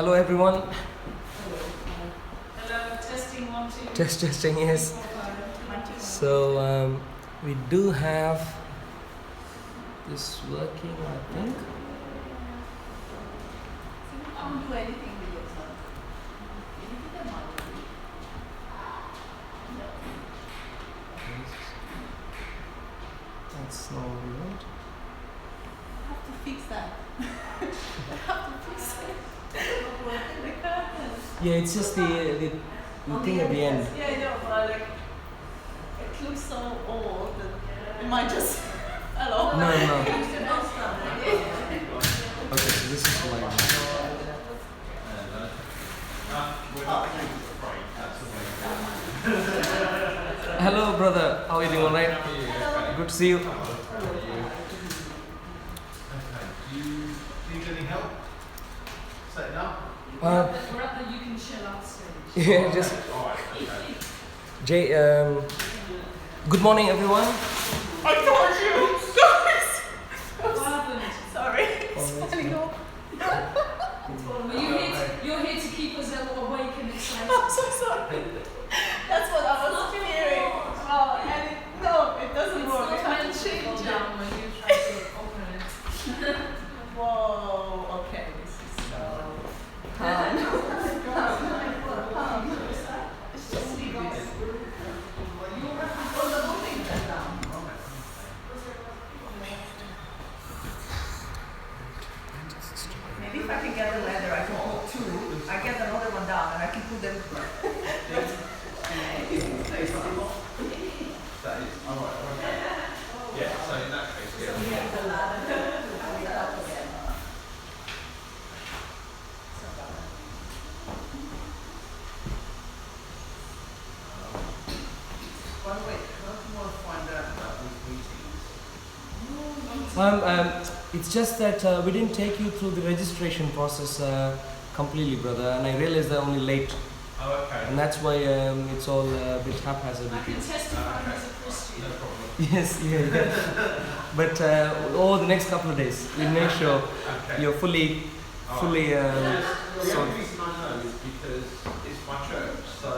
Hello everyone. Hello, testing 1, 2. Testing, yes. So we do have this working, I think. Can't do anything with yourself. That's not right. I have to fix that. I have to fix it. The curtains. Yeah, it's just the thing at the end. Yeah, I know, but like, it looks so old that it might just. Hello? No. Okay, so this is why. Hello brother, how are you doing? Alright? Good to see you. Do you need any help setting up? We're at the You Can Chill Out stage. Yeah, just Jay. Good morning, everyone. I told you! Guys! What happened? Sorry. It's falling off. You're here to keep us awake and excited. I'm so sorry. That's what I was fearing. Oh, and no, it doesn't work. It's not change down when you try to open it. Whoa, okay, this is so calm. It's just leave this. Oh, the whole thing is down. Maybe if I can get the leather, I can put two. I get another one down and I can put them. That is, alright. Yeah, so in that case, yeah. It's just that we didn't take you through the registration process completely, brother, and I realized they're only late, Oh, okay. and that's why it's all a bit haphazard. I can testify as a Christian. No problem. Yes, yeah. But over the next couple of days, we'll make sure Okay. you're fully. The only reason I know is because it's my church, so...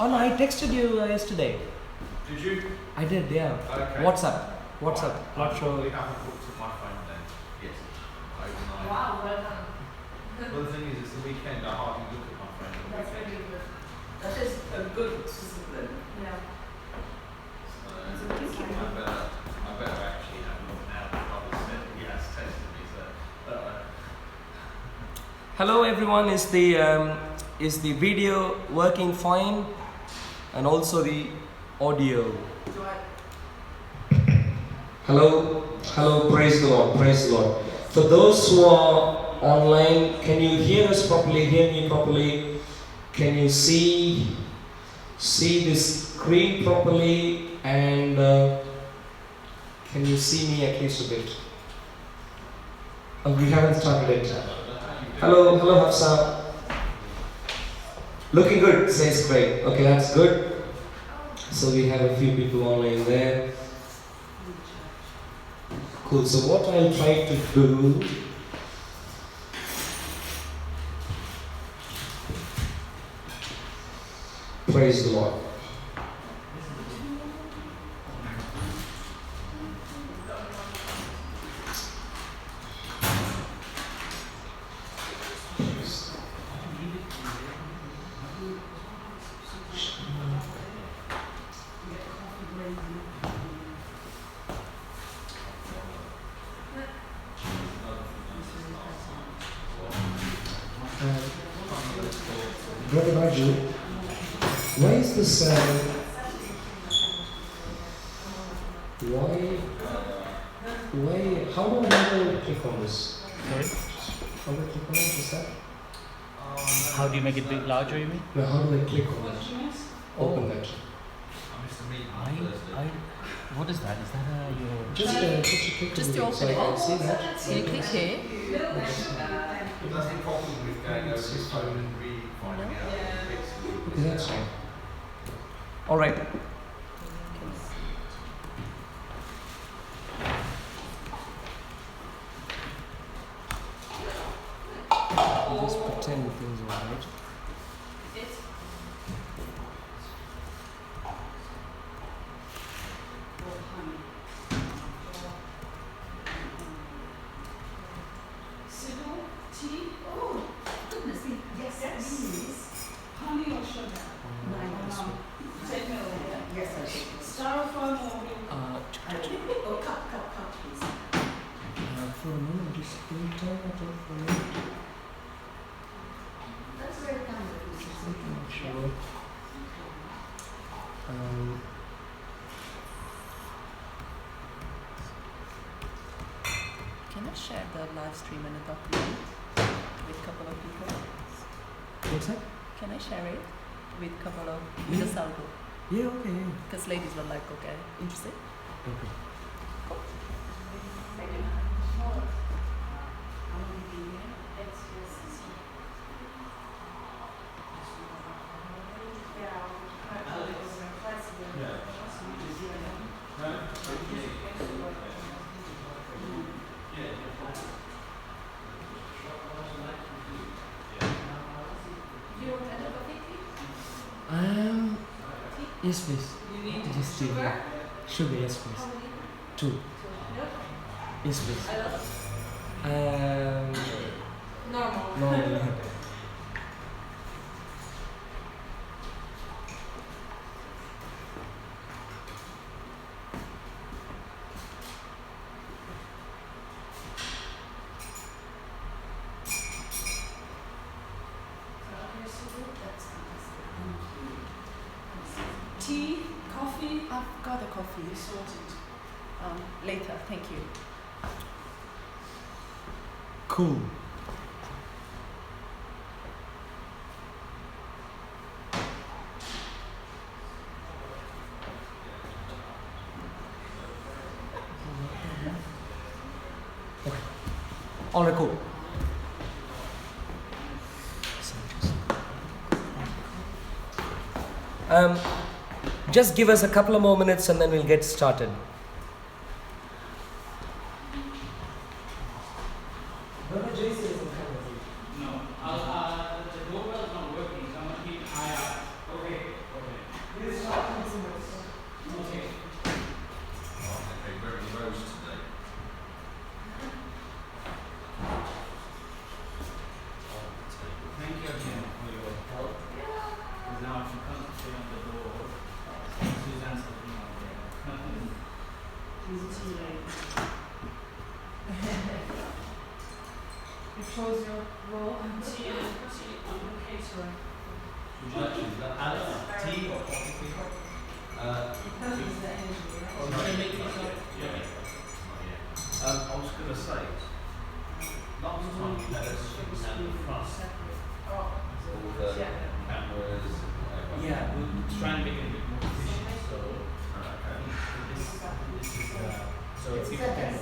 Oh no, I texted you yesterday. Did you? I did, yeah. Okay. WhatsApp. Right. Not I sure. probably haven't looked at my phone then. Yes. Overnight. Wow, well done. Well, the thing is, it's the weekend, I hardly look at my phone on the That's weekend. really good. That is a good discipline. Yeah. So, I better actually have a look now because said he has tested me, so... Hello everyone, is the video working fine? And also the audio. Hello, praise the Lord, praise the Lord. For those who are online, can you hear us properly, hear me properly? Can you see the screen properly? And can you see me at least a bit? Oh, we haven't started it. Hello Hafsa. Looking good, says Craig. Okay, that's good. So we have a few people online there. Cool, so what I'll try to do, praise the Lord. Brother Raju, why is this, how do I click on this? Sorry? How do I click on it, is that? How do you make it big, larger, you mean? No, how do I click on it? Open that. I missed a meeting on Thursday. What is that? Is that your... Just click Just on to it, so I open can see that. So you click here. That's the problem with going over his phone and finding out basically. Okay, that's fine. Alright. You just pretend things are right. It's Cereal, tea, Oh, goodness me. Yes, please. honey or sugar? Take me over here. Yes, I do. Styrofoam or milk? Oh, cup, please. For a moment, just can you turn that off for a minute? That's very kind of you. I'm not sure. Can I share the live stream and a document with a couple of people? What's that? Can I share it with a couple of with a cell group? Yeah, okay, yeah. Because ladies were like, okay, interested. Okay. Yes, please. You need Just tea. sugar? Sugar, yes, please. How many? 2. Milk? Yes, please. Normal. Normal. Tea, coffee, I've got a coffee. sorted. Later, thank you. Cool. Okay. All right, cool. Just give us a couple of more minutes and then we'll get started. No, the doorbell's not working. Someone keep an eye out. Okay. Okay, very rose today. Thank you again for your help. And now I can concentrate on the door. Suzanne's looking out there. You chose your role and tea and caterer. Would you like tea or coffee? Depends the energy, Oh, right? no, make yourself. Yeah. I was going to say, last time you had us at the front, all the cameras and whatever. Yeah, we'll try and make it a bit more efficient. So, okay. This is so if you can.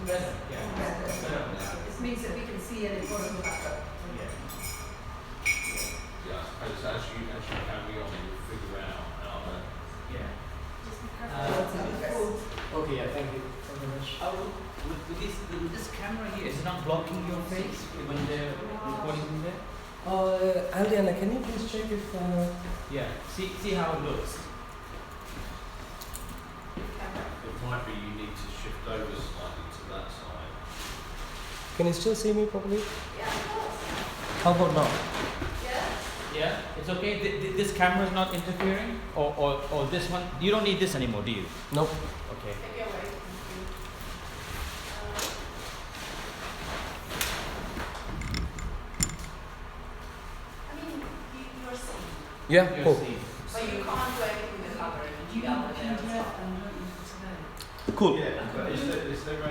Better, yeah. Better. This means that we can see any photo backup. Yeah. Yeah, I suppose as you carry on, you figure out how to. Yeah. Okay, yeah, thank you. Thank you very much. With this camera here, is it not blocking your face when they're recording in there? Aldiana, can you please check if... Yeah. See how it looks. It might be you need to shift over slightly to that side. Can you still see me properly? Yeah, of course. How about now? Yeah. Yeah, it's okay. This camera is not interfering, or this one. You don't need this anymore, do you? Nope. Okay. Take it away. I mean, you're seeing. Yeah, You're cool. seeing. But you can't do anything with the cover. You have it there. Cool. Yeah, but is there a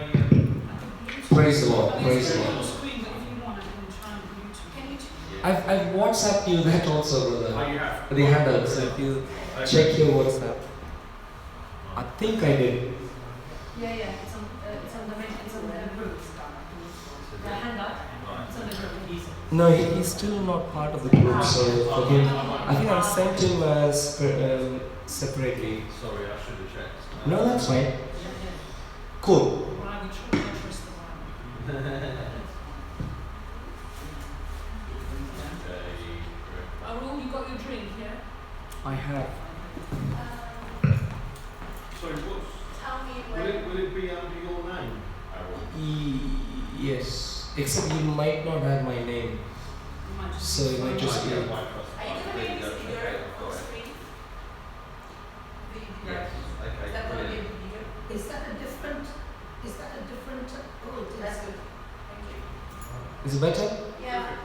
Praise the Lord. Praise the Lord. Screen, but if you want, I can try and YouTube. Can you? I've WhatsApped you that also, brother. Oh, you have? The handle, so if you check your WhatsApp. I think I did. Yeah, yeah. It's on the main. It's on the group. The handout. It's on the group. No, he's still not part of the group, so for him, I think I sent him as separately. Sorry, I should have checked. No, that's fine. Cool. Will it be under your name, Harold? Yes, except you might not have my name, so it might just be. Are you going to be able to see your screen? Yes. Okay. That one Brilliant. Is that a different, oh, it is. That's good. Thank you. Is it better? Yeah.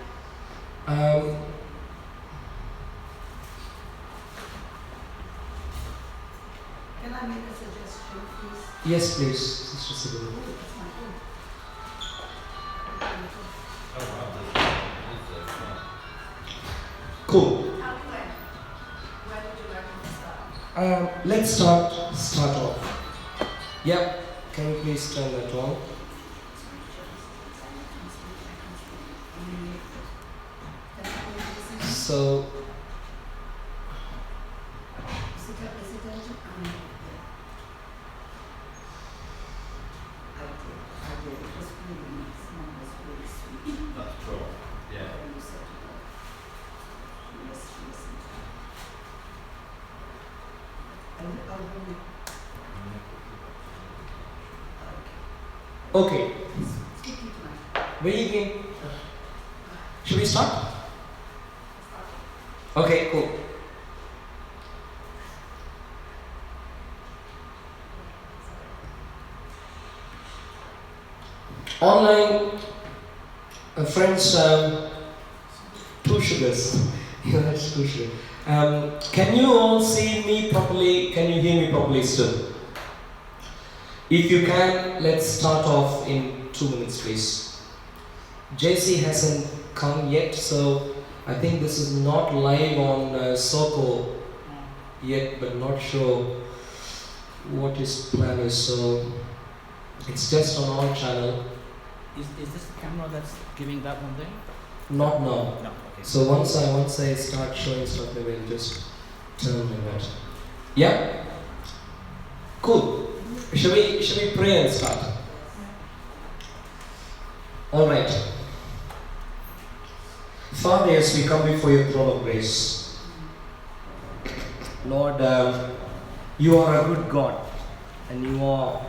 Can I make a suggestion, please? Yes, please, Sister Sibylla. Oh, that's my phone. Oh, wow. That's Cool. Tell me when. When would you like me to start? Let's start off. Yep. Can you please turn that on? So, Is it urgent? I did. It was really nice. Mum was really sweet. That's cool. Yeah. When you said to her, she listened. I'll bring it. okay. Speak to my. Where you going? Should we start? Okay, cool. Online friends, 2 sugars. Yeah, that's 2 sugar. Can you all see me properly? Can you hear me properly still? If you can, let's start off in 2 minutes, please. JC hasn't come yet, so I think this is not live on Soko yet, but not sure what his plan is. So it's just on our channel. Is this the camera that's giving that one thing? Not now. No. Okay. So once I start showing stuff, maybe I'll just turn like that. Yeah. Cool. Shall we pray and start? All right. Father, as we come before your throne of grace, Lord, you are a good God, and you are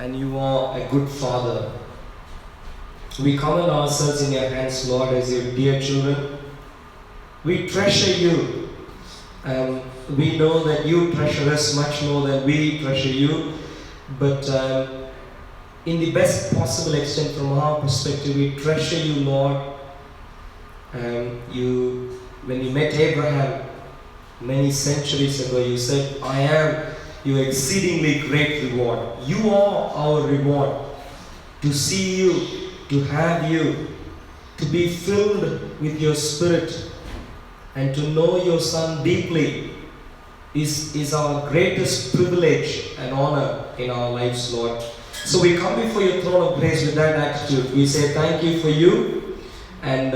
a good Father. We commend ourselves in your hands, Lord, as your dear children. We treasure you. We know that you treasure us much more than we treasure you, but in the best possible extent from our perspective, we treasure you, Lord. When you met Abraham many centuries ago, you said, I am your exceedingly great reward. You are our reward. To see you, to have you, to be filled with your Spirit, and to know your Son deeply is our greatest privilege and honor in our lives, Lord. So we come before your throne of grace with that attitude. We say thank you for you. And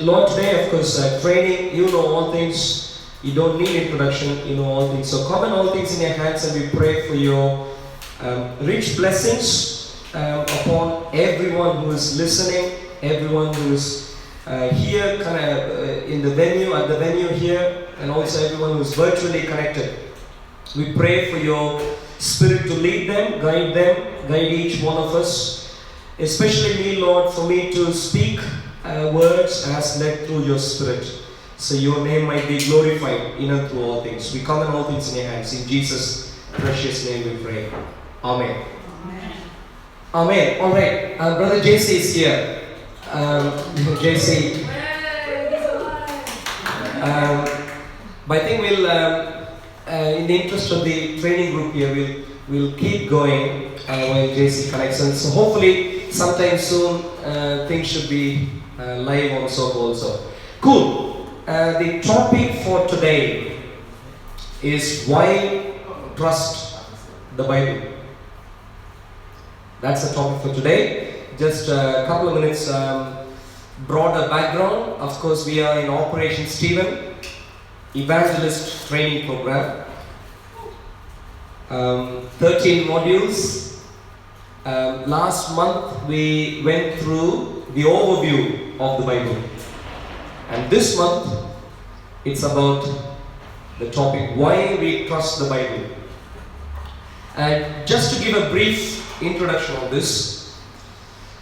Lord, today, of course, training, you know all things. You don't need introduction, you know all things. So commit all things in your hands, and we pray for your rich blessings upon everyone who is listening, everyone who is here, in the venue, at the venue here, and also everyone who is virtually connected. We pray for your Spirit to lead them, guide each one of us. Especially me, Lord, for me to speak words as led through your Spirit, so your name might be glorified in and through all things. We commit all things in your hands. In Jesus' precious name we pray. Amen. Amen. Amen. All right. Brother JC is here. JC. But I think we'll, in the interest of the training group here, we'll keep going while JC connects. And so hopefully, sometime soon, things should be live on Soko also. Cool. The topic for today is why trust the Bible. That's the topic for today. Just a couple of minutes broader background. Of course, we are in Operation Stephen Evangelist Training Program. 13 modules. Last month we went through the overview of the Bible, and this month it's about the topic why we trust the Bible. And just to give a brief introduction on this,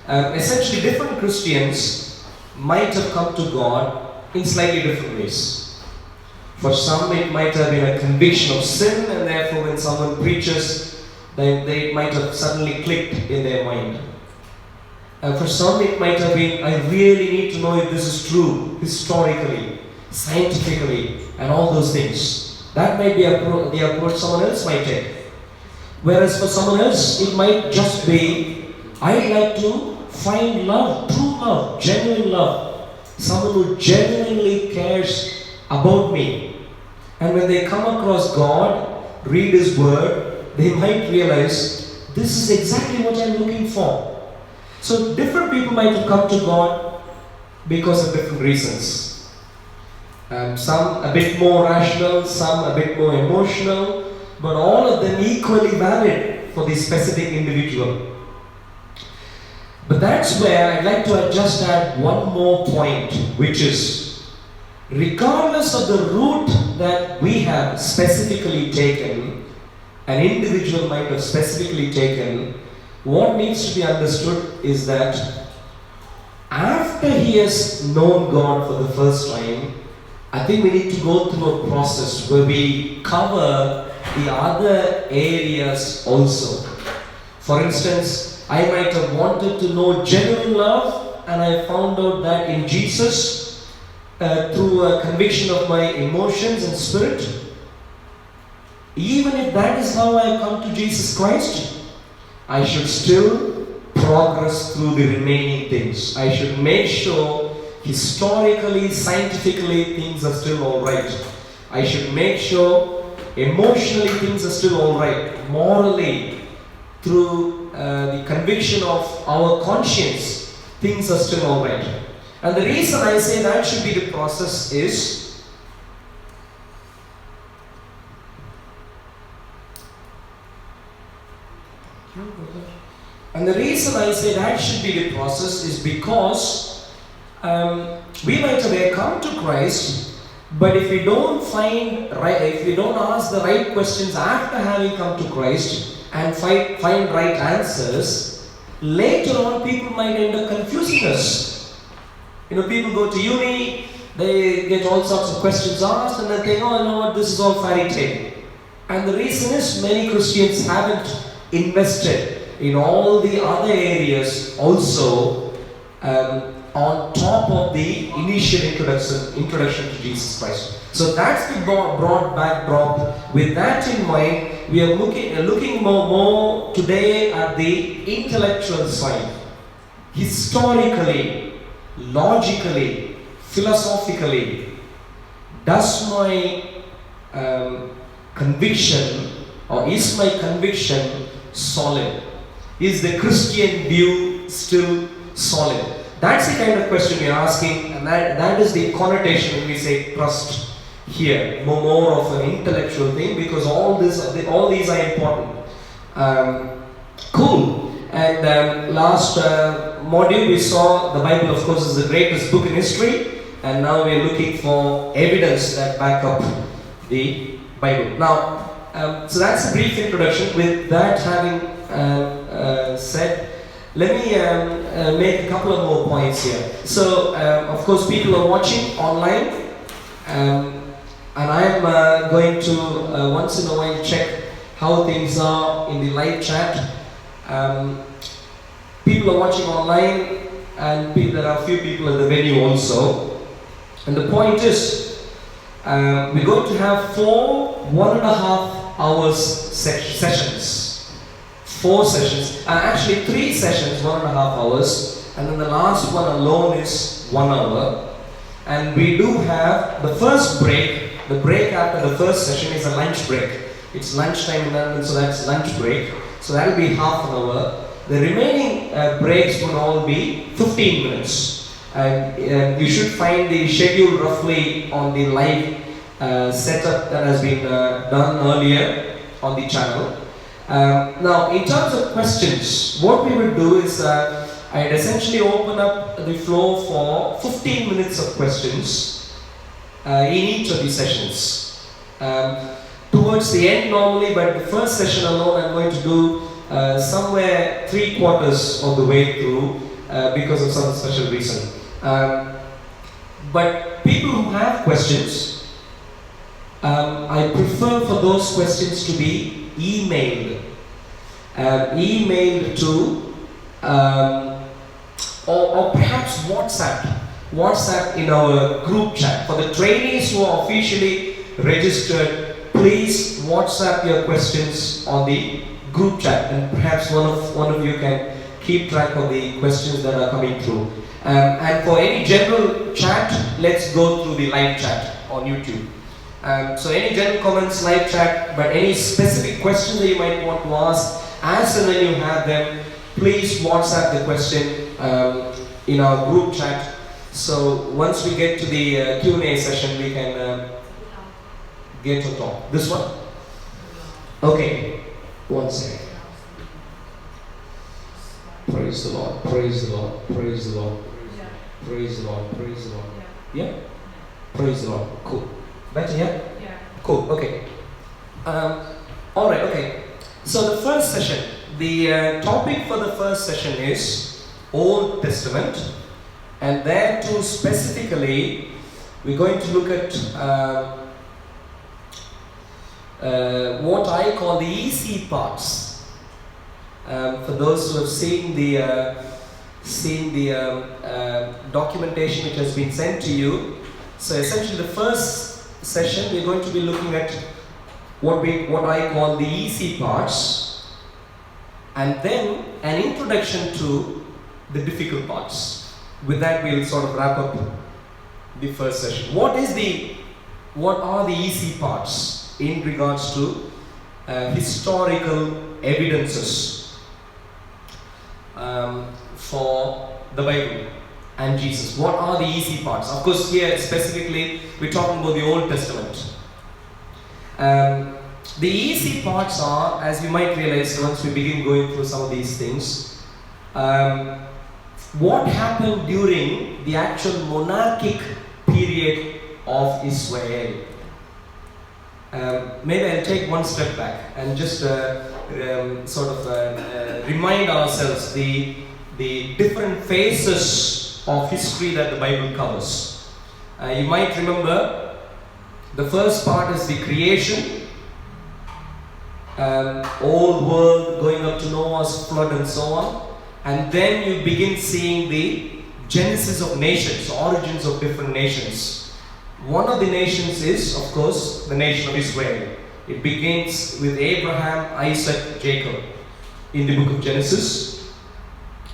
essentially different Christians might have come to God in slightly different ways. For some it might have been a conviction of sin, and therefore when someone preaches, they might have suddenly clicked in their mind. For some it might have been, I really need to know if this is true, historically, scientifically, and all those things. That might be the approach someone else might take. Whereas for someone else, it might just be, I like to find love, true love, genuine love. Someone who genuinely cares about me. And when they come across God, read His Word, they might realize, this is exactly what I'm looking for. So different people might have come to God because of different reasons. Some a bit more rational, some a bit more emotional, but all of them equally valid for the specific individual. But that's where I'd like to just add one more point, which is, regardless of the route that we have specifically taken, an individual might have specifically taken, what needs to be understood is that after he has known God for the first time, I think we need to go through a process where we cover the other areas also. For instance, I might have wanted to know genuine love, and I found out that in Jesus through a conviction of my emotions and spirit. Even if that is how I come to Jesus Christ, I should still progress through the remaining things. I should make sure historically, scientifically, things are still alright. I should make sure emotionally things are still alright. Morally, through the conviction of our conscience, things are still alright. And the reason I say that should be the process is, because we might have come to Christ, but if we don't if we don't ask the right questions after having come to Christ and find right answers, later on people might end up confusing us. People go to uni, they get all sorts of questions asked, and they think, oh, you know what, this is all fairy tale. And the reason is many Christians haven't invested in all the other areas also on top of the initial introduction to Jesus Christ. So that's the broad backdrop. With that in mind, we are looking more today at the intellectual side. Historically, logically, philosophically, does my conviction, or is my conviction solid? Is the Christian view still solid? That's the kind of question we are asking, and that is the connotation when we say trust here. More of an intellectual thing, because all these are important. Cool. And last module we saw the Bible, of course, is the greatest book in history, and now we are looking for evidence that back up the Bible. Now, so that's a brief introduction. With that having said, let me make a couple of more points here. So, of course, people are watching online, and I am going to once in a while check how things are in the live chat. People are watching online, and there are a few people in the venue also. And the point is, we're going to have 4 1.5 hours sessions. 4 sessions, actually 3 sessions, 1.5 hours, and then the last one alone is 1 hour. And we do have the first break. The break after the first session is a lunch break. It's lunchtime in London, so that's lunch break. So that'll be half an hour. The remaining breaks will all be 15 minutes. And you should find the schedule roughly on the live setup that has been done earlier on the channel. Now, in terms of questions, what we will do is I'd essentially open up the floor for 15 minutes of questions in each of these sessions. towards the end normally, but the first session alone I'm going to do somewhere 3/4 of the way through because of some special reason. But people who have questions, I prefer for those questions to be emailed. Emailed to or perhaps WhatsApp in our group chat. For the trainees who are officially registered, please WhatsApp your questions on the group chat, and perhaps one of you can keep track of the questions that are coming through. And for any general chat, let's go through the live chat on YouTube. So any general comments, live chat, but any specific questions that you might want to ask, as and when you have them, please WhatsApp the question in our group chat. So once we get to the Q&A session, we can get to talk. This one? Okay, one second. Praise the Lord, praise the Lord, praise the Lord, praise the Lord, praise the Lord. Yeah? Praise the Lord. Cool. Better, yeah? Yeah. Cool, okay. Alright, okay. So the first session, the topic for the first session is Old Testament, and there too specifically we're going to look at what I call the easy parts. For those who have seen the documentation which has been sent to you, so essentially the first session we're going to be looking at what I call the easy parts, and then an introduction to the difficult parts. With that, we'll sort of wrap up the first session. What are the easy parts in regards to historical evidences for the Bible and Jesus? What are the easy parts? Of course, here specifically we're talking about the Old Testament. The easy parts are, as you might realize once we begin going through some of these things, what happened during the actual monarchic period of Israel. Maybe I'll take one step back and just remind ourselves the different phases of history that the Bible covers. You might remember the first part is the creation, old world going up to Noah's flood and so on, and then you begin seeing the genesis of nations, origins of different nations. One of the nations is, of course, the nation of Israel. It begins with Abraham, Isaac, Jacob in the book of Genesis.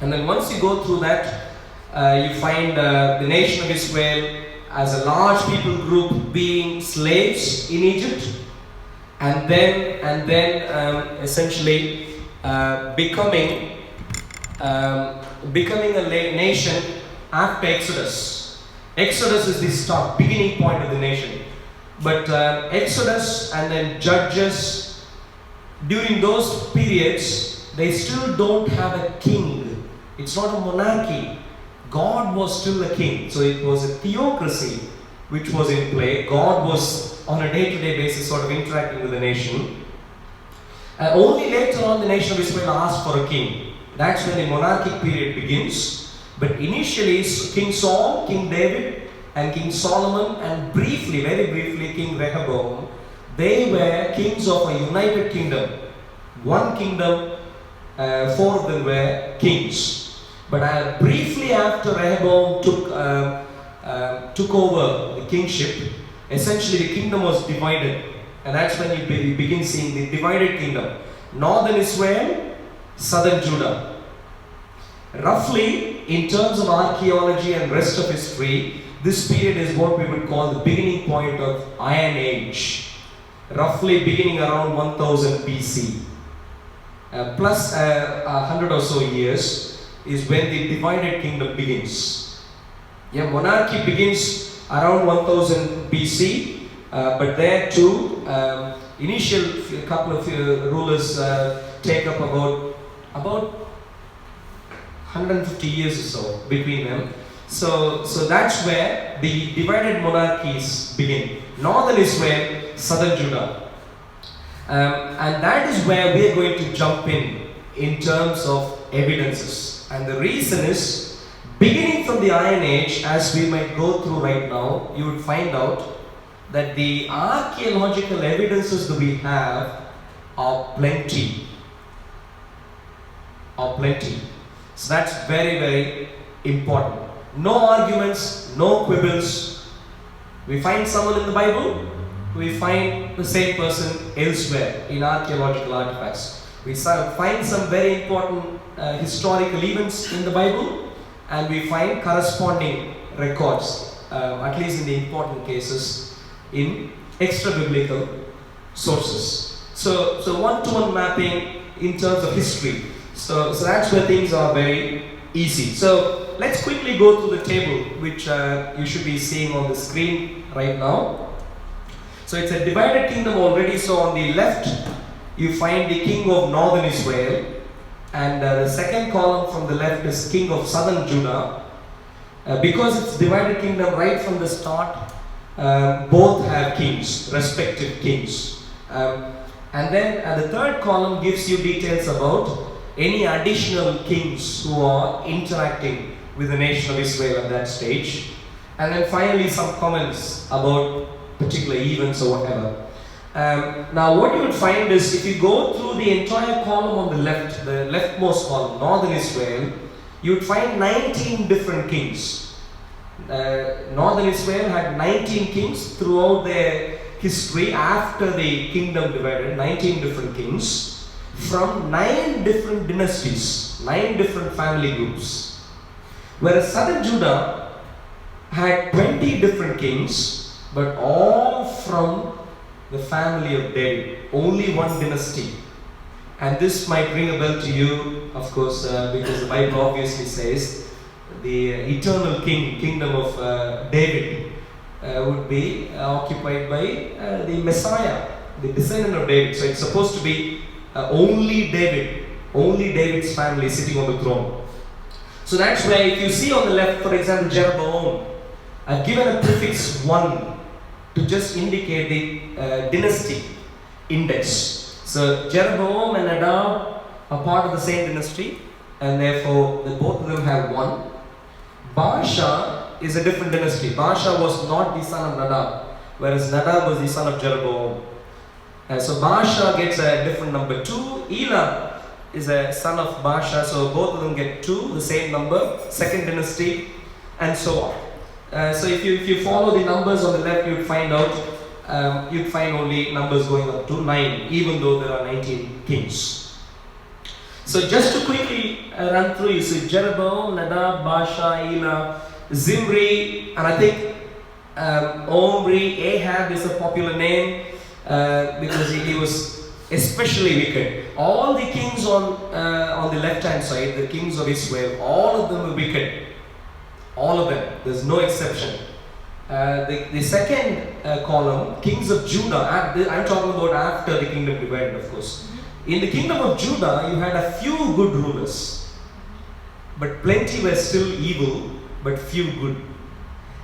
And then once you go through that, you find the nation of Israel as a large people group being slaves in Egypt, and then essentially becoming a nation after Exodus. Exodus is the start, beginning point of the nation. But Exodus and then Judges, during those periods, they still don't have a king. It's not a monarchy. God was still a king. So it was a theocracy which was in play. God was on a day-to-day basis sort of interacting with the nation. Only later on the nation of Israel asked for a king. That's when the monarchic period begins. But initially King Saul, King David, and King Solomon, and briefly, very briefly, King Rehoboam, they were kings of a united kingdom. One kingdom, 4 of them were kings. But briefly after Rehoboam took over the kingship, essentially the kingdom was divided. And that's when you begin seeing the divided kingdom. Northern Israel, southern Judah. Roughly, in terms of archaeology and rest of history, this period is what we would call the beginning point of Iron Age. Roughly beginning around 1000 BC. Plus 100 or so years is when the divided kingdom begins. Yeah, monarchy begins around 1000 BC, but there too, initial couple of rulers take up about 150 years or so between them. So that's where the divided monarchies begin. Northern Israel, southern Judah. And that is where we are going to jump in terms of evidences. And the reason is, beginning from the Iron Age, as we might go through right now, you would find out that the archaeological evidences that we have are plenty. So that's very, very important. No arguments, no quibbles. We find someone in the Bible, we find the same person elsewhere in archaeological artifacts. We find some very important historical events in the Bible, and we find corresponding records, at least in the important cases, in extra-biblical sources. So one-to-one mapping in terms of history. So that's where things are very easy. So let's quickly go through the table, which you should be seeing on the screen right now. So it's a divided kingdom already. So on the left, you find the king of northern Israel, and the second column from the left is king of southern Judah. Because it's divided kingdom right from the start, both have kings, respective kings. And then the third column gives you details about any additional kings who are interacting with the nation of Israel at that stage. And then finally some comments about particular events or whatever. Now what you would find is, if you go through the entire column on the left, the leftmost column, northern Israel, you would find 19 different kings. Northern Israel had 19 kings throughout their history after the kingdom divided, 19 different kings from 9 different dynasties, 9 different family groups. Whereas southern Judah had 20 different kings, but all from the family of David, only one dynasty. And this might ring a bell to you, of course, because the Bible obviously says the eternal kingdom of David would be occupied by the Messiah, the descendant of David. So it's supposed to be only David's family sitting on the throne. So that's why if you see on the left, for example, Jeroboam, I've given a prefix 1 to just indicate the dynasty index. So Jeroboam and Nadab are part of the same dynasty, and therefore both of them have 1. Baasha is a different dynasty. Baasha was not the son of Nadab, whereas Nadab was the son of Jeroboam. So Baasha gets a different number 2. Elah is a son of Baasha, so both of them get 2, the same number, second dynasty, and so on. So if you follow the numbers on the left, you'd find only numbers going up to 9, even though there are 19 kings. So just to quickly run through, you see Jeroboam, Nadab, Baasha, Elah, Zimri, and I think Omri, Ahab is a popular name because he was especially wicked. All the kings on the left hand side, the kings of Israel, all of them were wicked. All of them, there's no exception. The second column, kings of Judah, I'm talking about after the kingdom divided, of course. In the kingdom of Judah, you had a few good rulers, but plenty were still evil, but few good.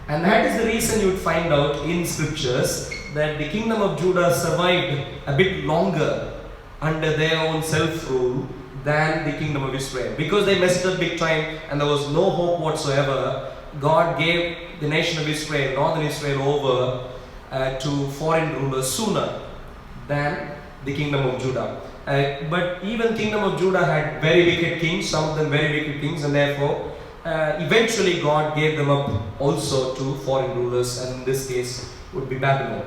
And that is the reason you would find out in scriptures that the kingdom of Judah survived a bit longer under their own self-rule than the kingdom of Israel. Because they messed up big time and there was no hope whatsoever, God gave the nation of Israel, northern Israel, over to foreign rulers sooner than the kingdom of Judah. But even kingdom of Judah had very wicked kings, some of them very wicked kings, and therefore eventually God gave them up also to foreign rulers, and in this case would be Babylon.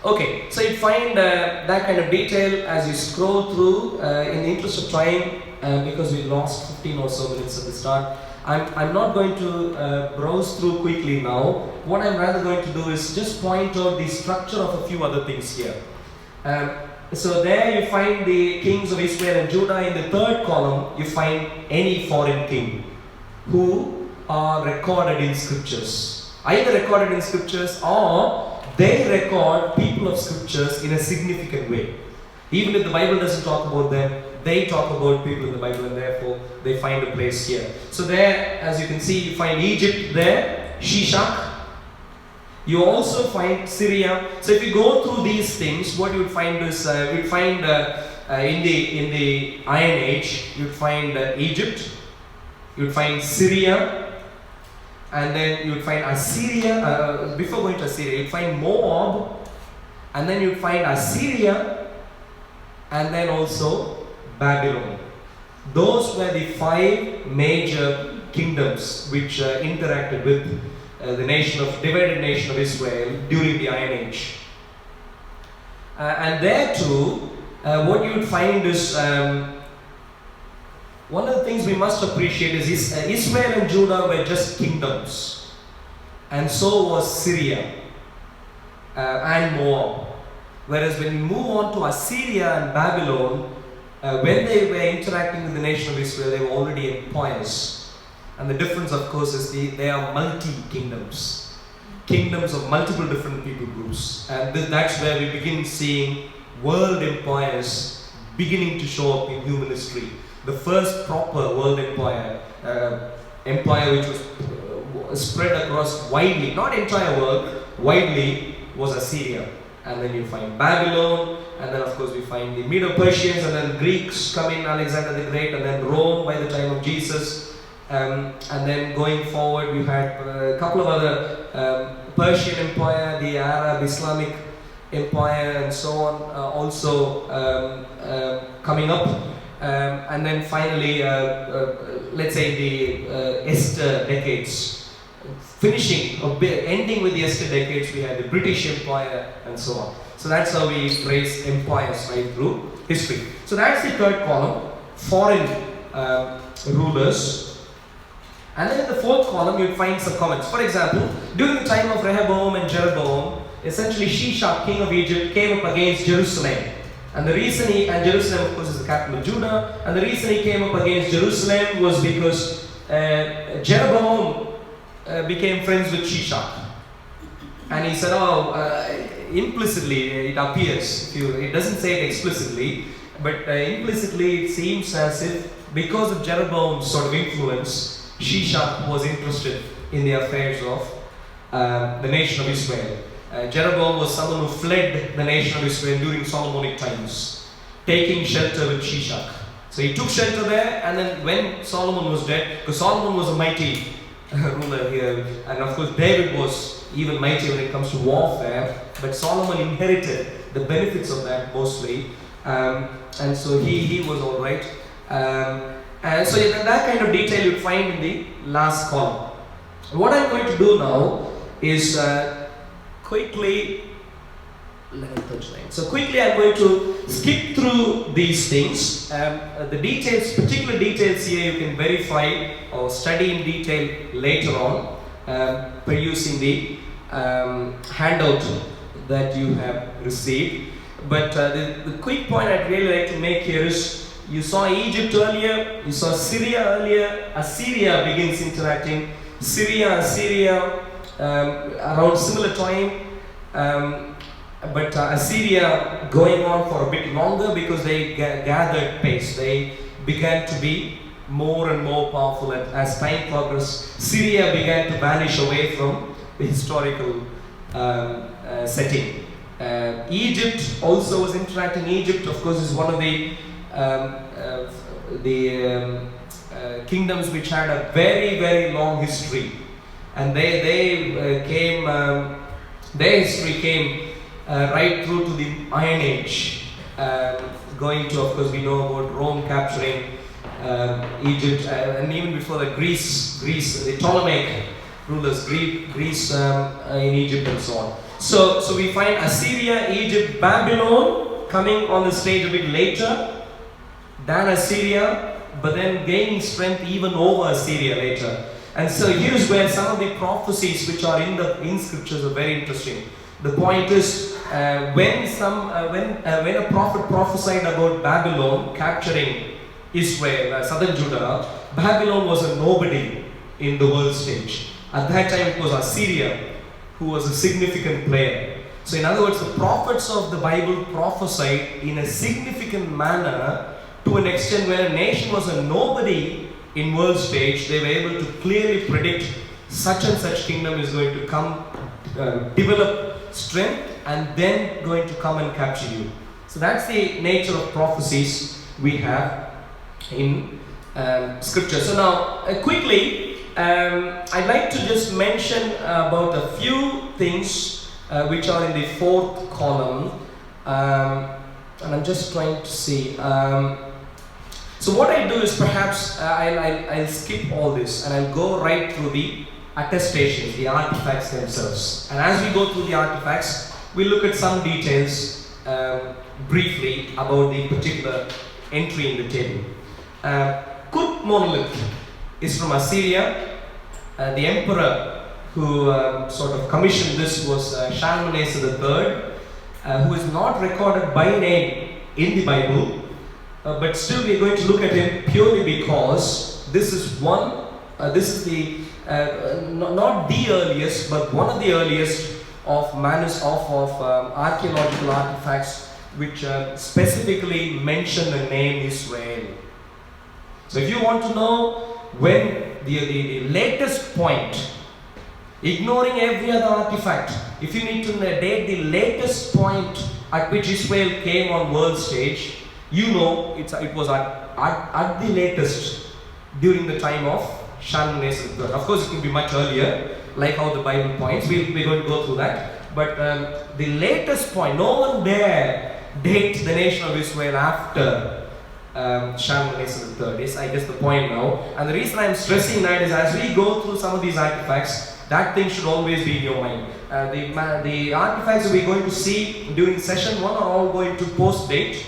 Okay, so you find that kind of detail as you scroll through. In the interest of time, because we lost 15 or so minutes at the start, I'm not going to browse through quickly now. What I'm rather going to do is just point out the structure of a few other things here. So there you find the kings of Israel and Judah. In the third column, you find any foreign king who are recorded in scriptures. Either recorded in scriptures or they record people of scriptures in a significant way. Even if the Bible doesn't talk about them, they talk about people in the Bible, and therefore they find a place here. So there, as you can see, you find Egypt there, Shishak, You also find Syria. So if you go through these things, what you would find is in the Iron Age, you'd find Egypt, you'd find Syria, and then you'd find Assyria. Before going to Assyria, you'd find Moab, and then you'd find Assyria, and then also Babylon. Those were the 5 major kingdoms which interacted with the divided nation of Israel during the Iron Age. And there too, what you would find is one of the things we must appreciate is Israel and Judah were just kingdoms, and so was Syria and Moab. Whereas when we move on to Assyria and Babylon, when they were interacting with the nation of Israel, they were already empires. And the difference, of course, is they are multi-kingdoms. Kingdoms of multiple different people groups. And that's where we begin seeing world empires beginning to show up in human history. The first proper world empire which was spread across widely, not entire world, widely, was Assyria. And then you find Babylon, and then of course we find the Medo-Persians, and then Greeks come in, Alexander the Great, and then Rome by the time of Jesus. And then going forward, we had a couple of other Persian Empire, the Arab Islamic Empire, and so on, also coming up. And then finally, let's say the Esther decades. Ending with the Esther decades, we had the British Empire and so on. So that's how we trace empires right through history. So that's the third column, foreign rulers. And then in the fourth column, you'd find some comments. For example, during the time of Rehoboam and Jeroboam, essentially Shishak, king of Egypt, came up against Jerusalem. And the reason Jerusalem, of course, is the capital of Judah. And the reason he came up against Jerusalem was because Jeroboam became friends with Shishak. And he said, implicitly, it appears, it doesn't say it explicitly, but implicitly it seems as if because of Jeroboam's sort of influence, Shishak was interested in the affairs of the nation of Israel. Jeroboam was someone who fled the nation of Israel during Solomonic times, taking shelter with Shishak. So he took shelter there, and then when Solomon was dead, because Solomon was a mighty ruler here, and of course David was even mighty when it comes to warfare, but Solomon inherited the benefits of that mostly, and so he was alright. And so that kind of detail you'd find in the last column. What I'm going to do now is quickly, 11:39. So quickly I'm going to skip through these things. The details, particular details here, you can verify or study in detail later on by using the handout that you have received. But the quick point I'd really like to make here is, you saw Egypt earlier, you saw Syria earlier, Assyria begins interacting, Assyria around similar time, but Assyria going on for a bit longer because they gathered pace. They began to be more and more powerful as time progressed. Syria began to vanish away from the historical setting. Egypt also was interacting. Egypt, of course, is one of the kingdoms which had a very, very long history, and their history came right through to the Iron Age, going to, of course, we know about Rome capturing Egypt, and even before that, Greece, the Ptolemaic rulers, Greece in Egypt and so on. So we find Assyria, Egypt, Babylon coming on the stage a bit later than Assyria, but then gaining strength even over Assyria later. And so here's where some of the prophecies which are in scriptures are very interesting. The point is, when a prophet prophesied about Babylon capturing Israel, southern Judah, Babylon was a nobody in the world stage. At that time it was Assyria who was a significant player. So in other words, the prophets of the Bible prophesied in a significant manner to an extent where a nation was a nobody in world stage. They were able to clearly predict such and such kingdom is going to come develop strength and then going to come and capture you. So that's the nature of prophecies we have in scripture. So now quickly I'd like to just mention about a few things which are in the fourth column, and I'm just trying to see. So what I'll do is perhaps I'll skip all this and I'll go right through the attestations, the artifacts themselves. And as we go through the artifacts, we'll look at some details briefly about the particular entry in the table. Kut monolith is from Assyria. The emperor who sort of commissioned this was Shalmaneser III, who is not recorded by name in the Bible. But still we are going to look at him purely because this is the not the earliest, but one of the earliest of archaeological artifacts which specifically mention the name Israel. So if you want to know when the latest point, ignoring every other artifact, if you need to date the latest point at which Israel came on world stage, you know it was at the latest during the time of Shalmaneser III. Of course, it could be much earlier, like how the Bible points. We're going to go through that. But the latest point, no one dare date the nation of Israel after Shalmaneser III is, I guess, the point now. And the reason I'm stressing that is as we go through some of these artifacts, that thing should always be in your mind. The artifacts that we're going to see during session 1 are all going to post-date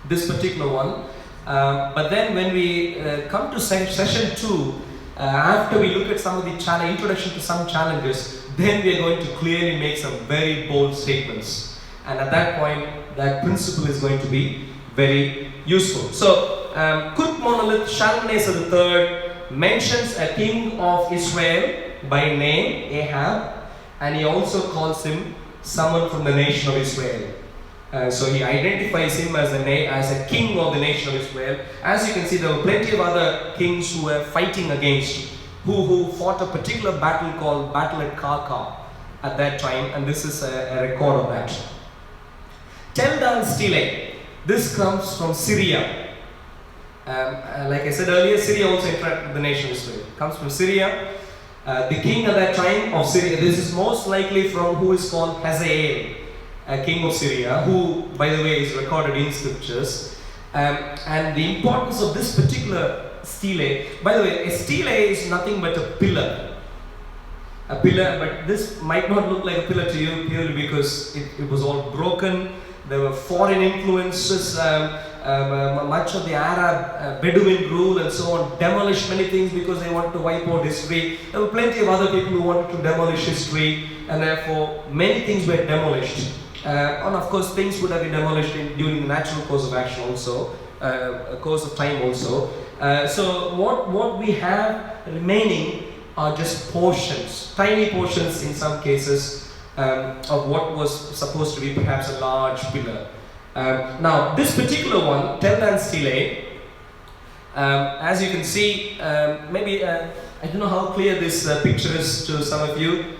this particular one. But then when we come to session 2, after we look at some of the introduction to some challenges, then we are going to clearly make some very bold statements. And at that point, that principle is going to be very useful. So, Kut monolith, Shalmaneser III mentions a king of Israel by name, Ahab, and he also calls him someone from the nation of Israel. So he identifies him as a king of the nation of Israel. As you can see, there were plenty of other kings who were fighting against, who fought a particular battle called Battle at Karka at that time, and this is a record of that. Tel Dan Stele, this comes from Syria. Like I said earlier, Syria also interacted with the nation of Israel. It comes from Syria. The king at that time of Syria, this is most likely from who is called Hazael, a king of Syria, who, by the way, is recorded in scriptures. And the importance of this particular stele, by the way, a stele is nothing but a pillar. A pillar, but this might not look like a pillar to you purely because it was all broken. There were foreign influences, much of the Arab Bedouin rule and so on demolished many things because they wanted to wipe out history. There were plenty of other people who wanted to demolish history, and therefore many things were demolished. And of course things would have been demolished during the natural course of action also, course of time also. So what we have remaining are just portions, tiny portions in some cases, of what was supposed to be perhaps a large pillar. Now this particular one, Tel Dan Stele, as you can see, maybe I don't know how clear this picture is to some of you.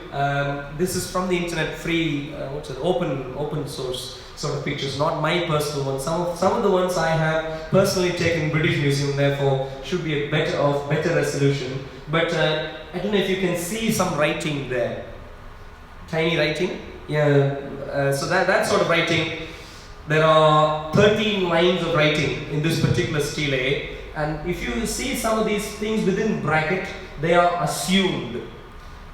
This is from the internet, free, open source sort of pictures, not my personal ones. Some of the ones I have personally taken in British Museum, therefore should be better resolution. But I don't know if you can see some writing there. Tiny writing, yeah. So that sort of writing, there are 13 lines of writing in this particular stele, and if you see some of these things within bracket, they are assumed,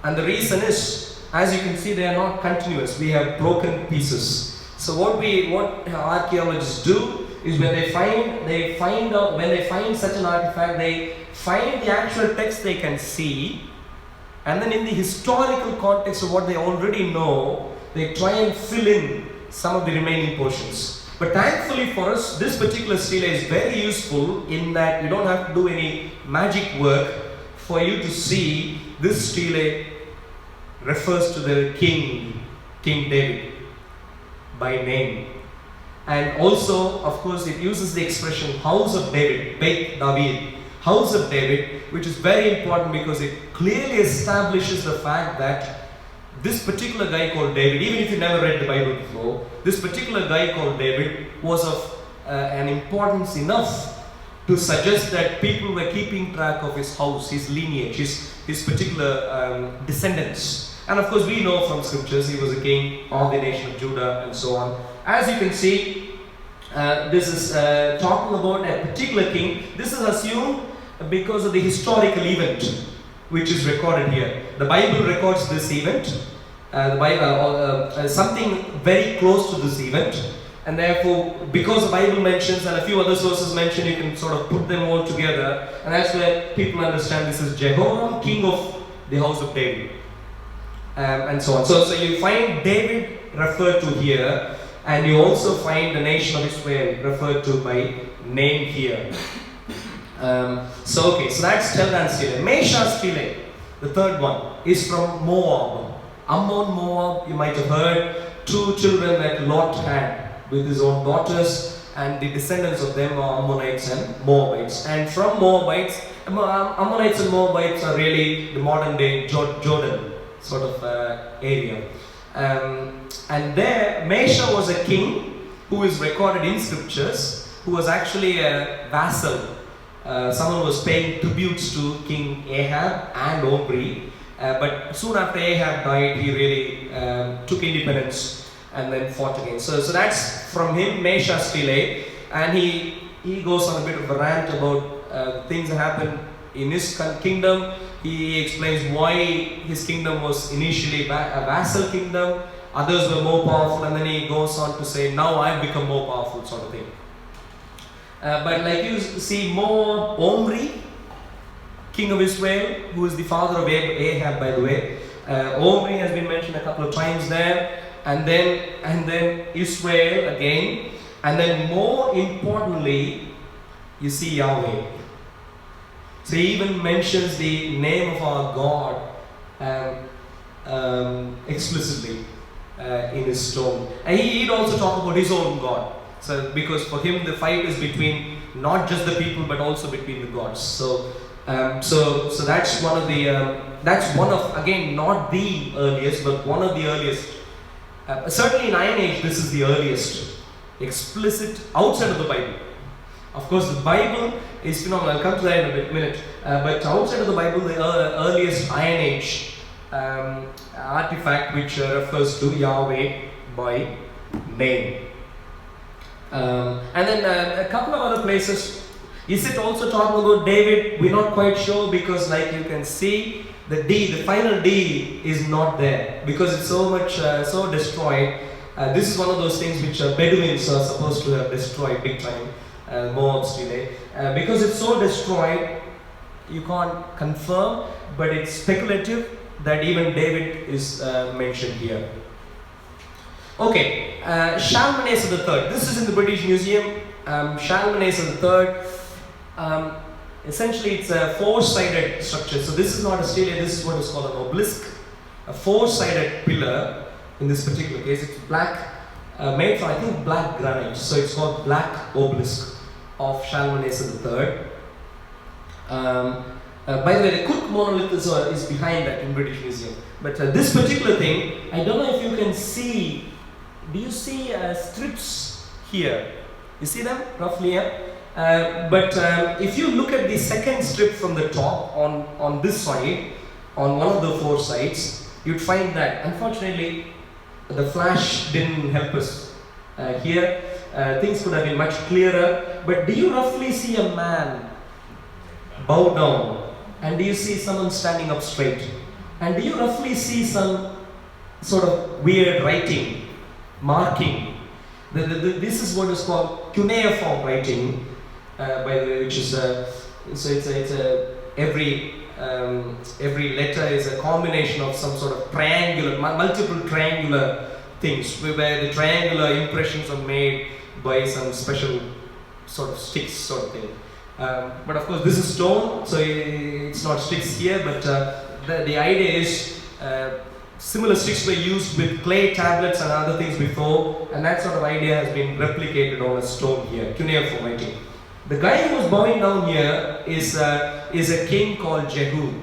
and the reason is, as you can see, they are not continuous. We have broken pieces. So what archaeologists do is when they find such an artifact, they find the actual text they can see. And then in the historical context of what they already know, they try and fill in some of the remaining portions. But thankfully for us, this particular stele is very useful in that you don't have to do any magic work for you to see this stele refers to the King David by name. And also, of course, it uses the expression House of David, Beit David, House of David, which is very important because it clearly establishes the fact that this particular guy called David, even if you never read the Bible before, this particular guy called David was of an importance enough to suggest that people were keeping track of his house, his lineage, his particular descendants. And of course we know from scriptures he was a king of the nation of Judah and so on. As you can see, this is talking about a particular king. This is assumed because of the historical event which is recorded here. The Bible records this event, something very close to this event. And therefore, because the Bible mentions and a few other sources mention, you can sort of put them all together. And that's where people understand this is Jehoram, king of the house of David. And so on. So you find David referred to here, and you also find the nation of Israel referred to by name here. So that's Tel and Stile. Mesha Stile, the third one, is from Moab. Ammon, Moab, you might have heard, 2 children that Lot had with his own daughters, and the descendants of them are Ammonites and Moabites. And from Moabites, Ammonites and Moabites are really the modern day Jordan sort of area. And there, Mesha was a king who is recorded in scriptures, who was actually a vassal. Someone was paying tributes to King Ahab and Omri, but soon after Ahab died, he really took independence and then fought again. So that's from him, Mesha Stile, and he goes on a bit of a rant about things that happened in his kingdom. He explains why his kingdom was initially a vassal kingdom, others were more powerful, and then he goes on to say, now I've become more powerful, sort of thing. But like you see, more Omri, king of Israel, who is the father of Ahab, by the way. Omri has been mentioned a couple of times there. And then Israel again, and then more importantly, you see Yahweh. So he even mentions the name of our God explicitly in his stone. And he'd also talk about his own God. So because for him the fight is between not just the people but also between the gods. So that's one of the again not the earliest but one of the earliest. Certainly in Iron Age, this is the earliest explicit outside of the Bible. Of course, the Bible is phenomenal. I'll come to that in a minute. But outside of the Bible, the earliest Iron Age artifact which refers to Yahweh by name. And then a couple of other places. Is it also talking about David? We're not quite sure because, like you can see, the final D is not there because it's so much so destroyed. This is one of those things which Bedouins are supposed to have destroyed big time. Moab's delay. Because it's so destroyed, you can't confirm, but it's speculative that even David is mentioned here. Okay, Shalmaneser III. This is in the British Museum. Shalmaneser III. Essentially, it's a 4-sided structure. So this is not a stele, this is what is called an obelisk. A 4-sided pillar, in this particular case, it's black, made from, I think, black granite. So it's called Black Obelisk of Shalmaneser III. By the way, the Cook monolith is behind that in British Museum. But this particular thing, I don't know if you can see, do you see strips here? You see them roughly here? But if you look at the second strip from the top on this side, on one of the 4 sides, you'd find that unfortunately the flash didn't help us here. Things could have been much clearer. But do you roughly see a man bow down? And do you see someone standing up straight? And do you roughly see some sort of weird writing, marking? This is what is called cuneiform writing. By the way, which is every letter is a combination of some sort of triangular, multiple triangular things, where the triangular impressions are made by some special sort of sticks, sort of thing. But of course, this is stone, so it's not sticks here. But the idea is similar sticks were used with clay tablets and other things before, and that sort of idea has been replicated on a stone here, cuneiform writing. The guy who was bowing down here is a king called Jehu.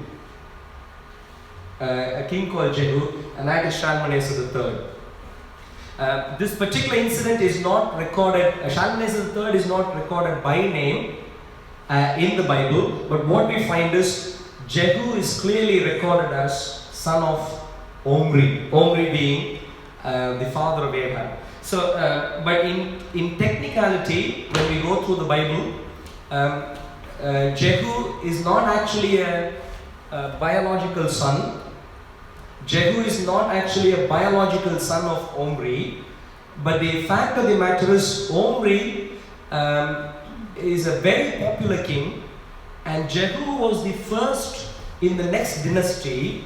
a king called Jehu, and that is Shalmaneser III. This particular incident is not recorded, Shalmaneser III is not recorded by name in the Bible, but what we find is Jehu is clearly recorded as son of Omri, Omri being the father of Ahab. So, but in technicality, when we go through the Bible, Jehu is not actually a biological son. Jehu is not actually a biological son of Omri, but the fact of the matter is Omri is a very popular king, and Jehu was the first in the next dynasty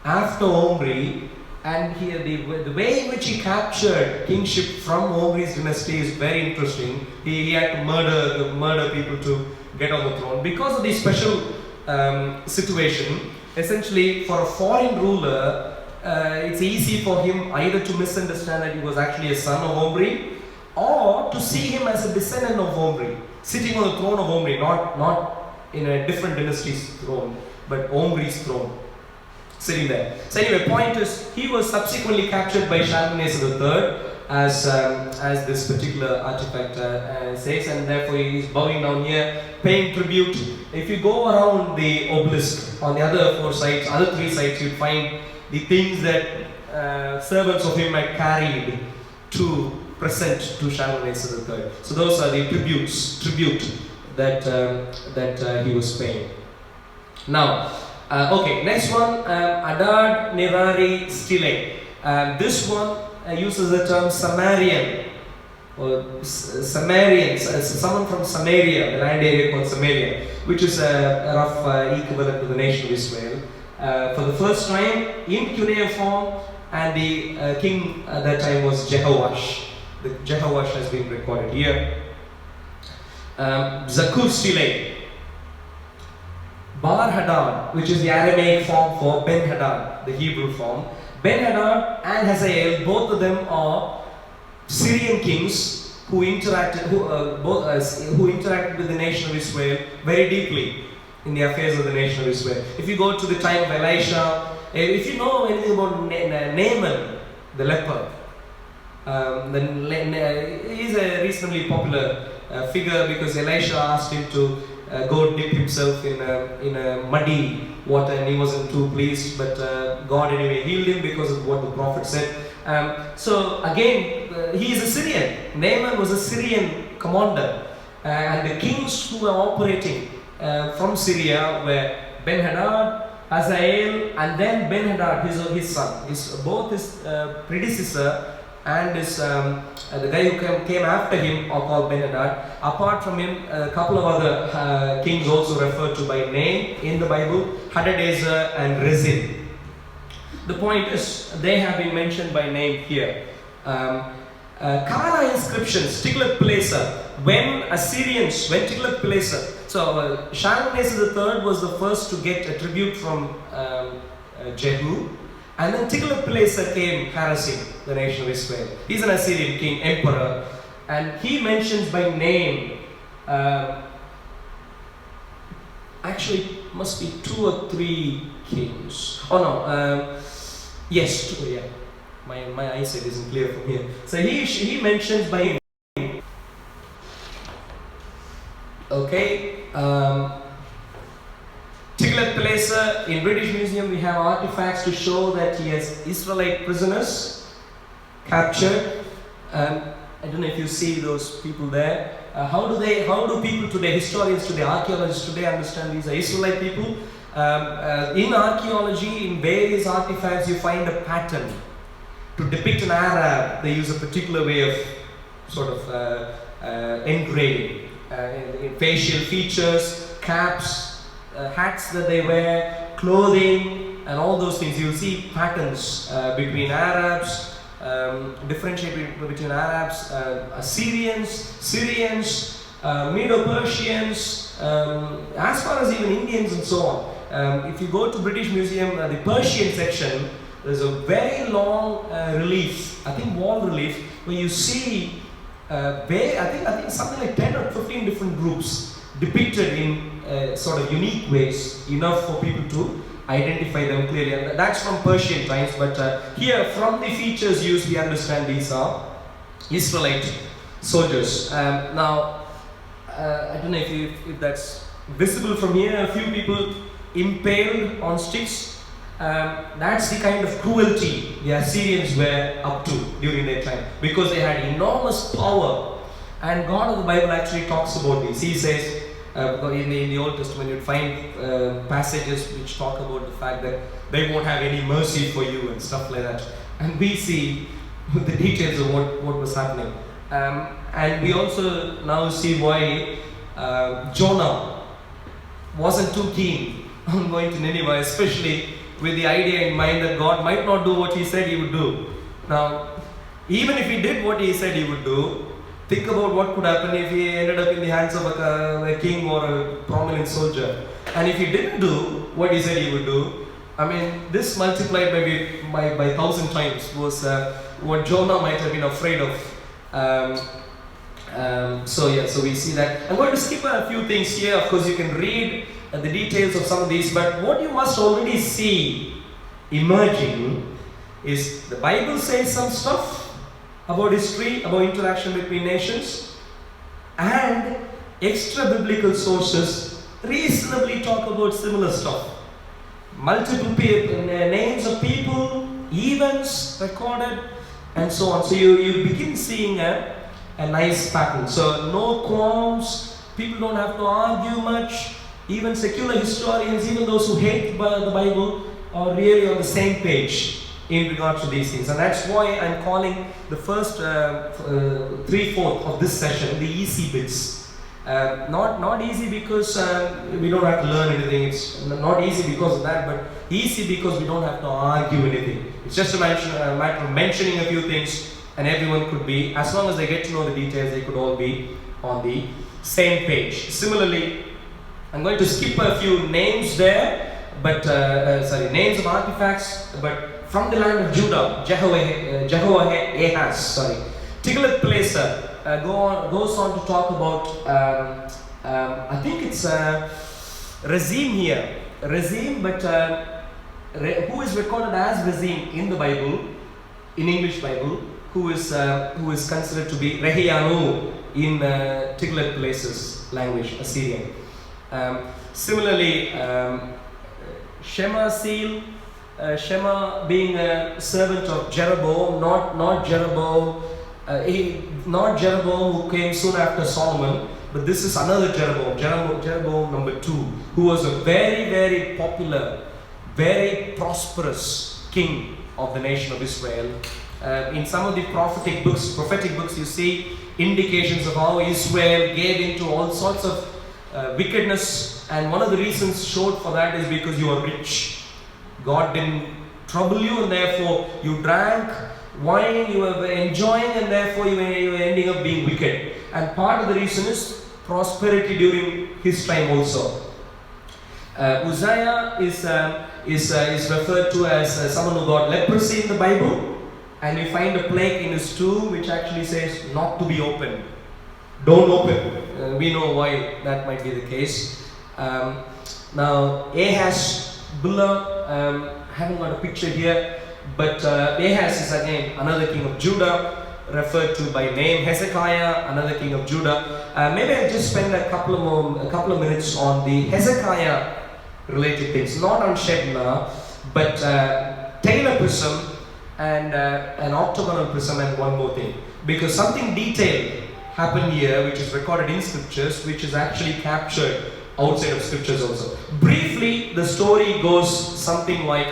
after Omri, and here the way in which he captured kingship from Omri's dynasty is very interesting. He had to murder people to get on the throne because of the special situation. Essentially, for a foreign ruler, it's easy for him either to misunderstand that he was actually a son of Omri, or to see him as a descendant of Omri, sitting on the throne of Omri, not in a different dynasty's throne, but Omri's throne, sitting there. So anyway, point is, he was subsequently captured by Shalmaneser III, as this particular artifact says, and therefore he is bowing down here, paying tribute. If you go around the obelisk on the other three sides, you find the things that servants of him had carried to present to Shalmaneser III. So those are the tribute that he was paying. Now, okay, next one, Adad Nirari Stile. This one uses the term Samarian, or Samarians, someone from Samaria, the land area called Samaria, which is a rough equivalent to the nation of Israel. For the first time in cuneiform, and the king at that time was Jehoash. The Jehoash has been recorded here. Zakur Stile. Bar-Hadad, which is the Aramaic form for Ben-Hadad, the Hebrew form. Ben-Hadad and Hazael, both of them are Syrian kings who interacted with the nation of Israel very deeply in the affairs of the nation of Israel. If you go to the time of Elisha, if you know anything about Naaman, the leper, then he's a reasonably popular figure, because Elisha asked him to go dip himself in a muddy water, and he wasn't too pleased, but God anyway healed him because of what the prophet said. So again, he is a Syrian. Naaman was a Syrian commander, and the kings who were operating from Syria were Ben-Hadad, Hazael, and then Ben-Hadad, his son. Both his predecessor and the guy who came after him are called Ben-Hadad. Apart from him, a couple of other kings also referred to by name in the Bible, Hadadezer and Rezin. The point is, they have been mentioned by name here. Kana inscriptions, Tiglath-Pileser, when Tiglath-Pileser, so Shalmaneser III was the first to get a tribute from Jehu, and then Tiglath-Pileser came harassing the nation of Israel. He's an Assyrian king, emperor, and he mentions by name, actually must be 2 or 3 kings. Oh no, yes, 2, yeah. My eyesight isn't clear from here. So he mentions by name. Okay. Tiglath-Pileser, in British Museum we have artifacts to show that he has Israelite prisoners captured. I don't know if you see those people there. How do people today, historians today, archaeologists today understand these are Israelite people? In archaeology, in various artifacts, you find a pattern. To depict an Arab, they use a particular way of sort of engraving. Facial features, caps, hats that they wear, clothing, and all those things. You'll see patterns between Arabs, differentiate between Arabs, Assyrians, Syrians, Medo-Persians, as far as even Indians and so on. If you go to British Museum, the Persian section, there's a very long relief, I think wall relief, where you see I think something like 10 or 15 different groups depicted in sort of unique ways, enough for people to identify them clearly. And that's from Persian times, but here from the features used we understand these are Israelite soldiers. Now, I don't know if that's visible from here. A few people impaled on sticks. That's the kind of cruelty the Assyrians were up to during their time, because they had enormous power. And God of the Bible actually talks about this. He says, in the Old Testament, you'd find passages which talk about the fact that they won't have any mercy for you and stuff like that. And we see the details of what was happening. And we also now see why Jonah wasn't too keen on going to Nineveh, especially with the idea in mind that God might not do what he said he would do. Now, even if he did what he said he would do, think about what could happen if he ended up in the hands of a king or a prominent soldier. And if he didn't do what he said he would do, I mean, this multiplied by 1,000 times was what Jonah might have been afraid of. So we see that. I'm going to skip a few things here. Of course, you can read the details of some of these, but what you must already see emerging is the Bible says some stuff about history, about interaction between nations, and extra biblical sources reasonably talk about similar stuff. Multiple names of people, events recorded, and so on. So you begin seeing a nice pattern. So no qualms, people don't have to argue much. Even secular historians, even those who hate the Bible, are really on the same page in regard to these things. And that's why I'm calling the first 3/4 of this session the easy bits. Not easy because we don't have to learn anything. It's not easy because of that, but easy because we don't have to argue anything. It's just a matter of mentioning a few things, and everyone could be, as long as they get to know the details, they could all be on the same page. Similarly, I'm going to skip a few names there, but names of artifacts, but from the land of Judah, Jehoahaz, Tiglath-Pileser goes on to talk about, I think it's Rezim here, but who is recorded as Rezim in the Bible, in English Bible, who is considered to be Rehianu in Tiglath-Pileser's language, Assyrian. Similarly, Shema-Seal, Shema being a servant of Jeroboam, not Jeroboam who came soon after Solomon, but this is another Jeroboam number 2, who was a very, very popular, very prosperous king of the nation of Israel. In some of the prophetic books, you see indications of how Israel gave into all sorts of wickedness, and one of the reasons showed for that is because you are rich. God didn't trouble you, and therefore you drank wine, you were enjoying, and therefore you were ending up being wicked. And part of the reason is prosperity during his time also. Uzziah is referred to as someone who got leprosy in the Bible, and we find a plaque in his tomb which actually says not to be opened. Don't open. We know why that might be the case. Now, Ahaz, Bula, haven't got a picture here, but Ahaz is again another king of Judah, referred to by name. Hezekiah, another king of Judah. Maybe I'll just spend a couple of minutes on the Hezekiah related things, not on Shebna, but Taylor prism and an octagonal prism, and one more thing, because something detailed happened here which is recorded in scriptures, which is actually captured outside of scriptures also. Briefly, the story goes something like,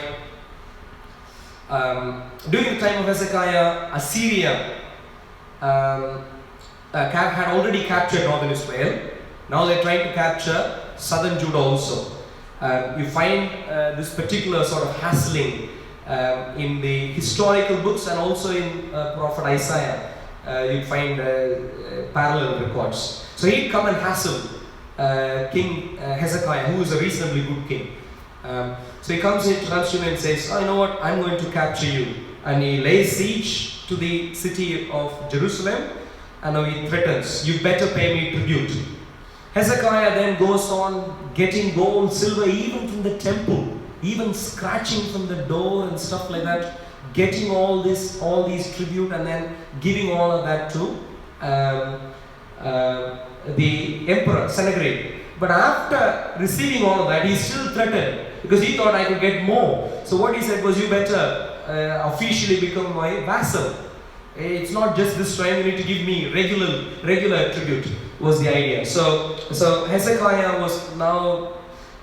during the time of Hezekiah, Assyria had already captured northern Israel. Now they're trying to capture southern Judah also. You find this particular sort of hassling in the historical books, and also in Prophet Isaiah. You find parallel records. So he'd come and hassle King Hezekiah, who is a reasonably good king. So he comes to him and says, oh, you know what, I'm going to capture you. And he lays siege to the city of Jerusalem, and now he threatens, you better pay me tribute. Hezekiah then goes on getting gold, silver, even from the temple, even scratching from the door and stuff like that, getting all these tribute and then giving all of that to the emperor Sennacherib. But after receiving all of that, he still threatened because he thought I could get more. So what he said was, you better officially become my vassal. It's not just this time, you need to give me regular tribute, was the idea. So Hezekiah was now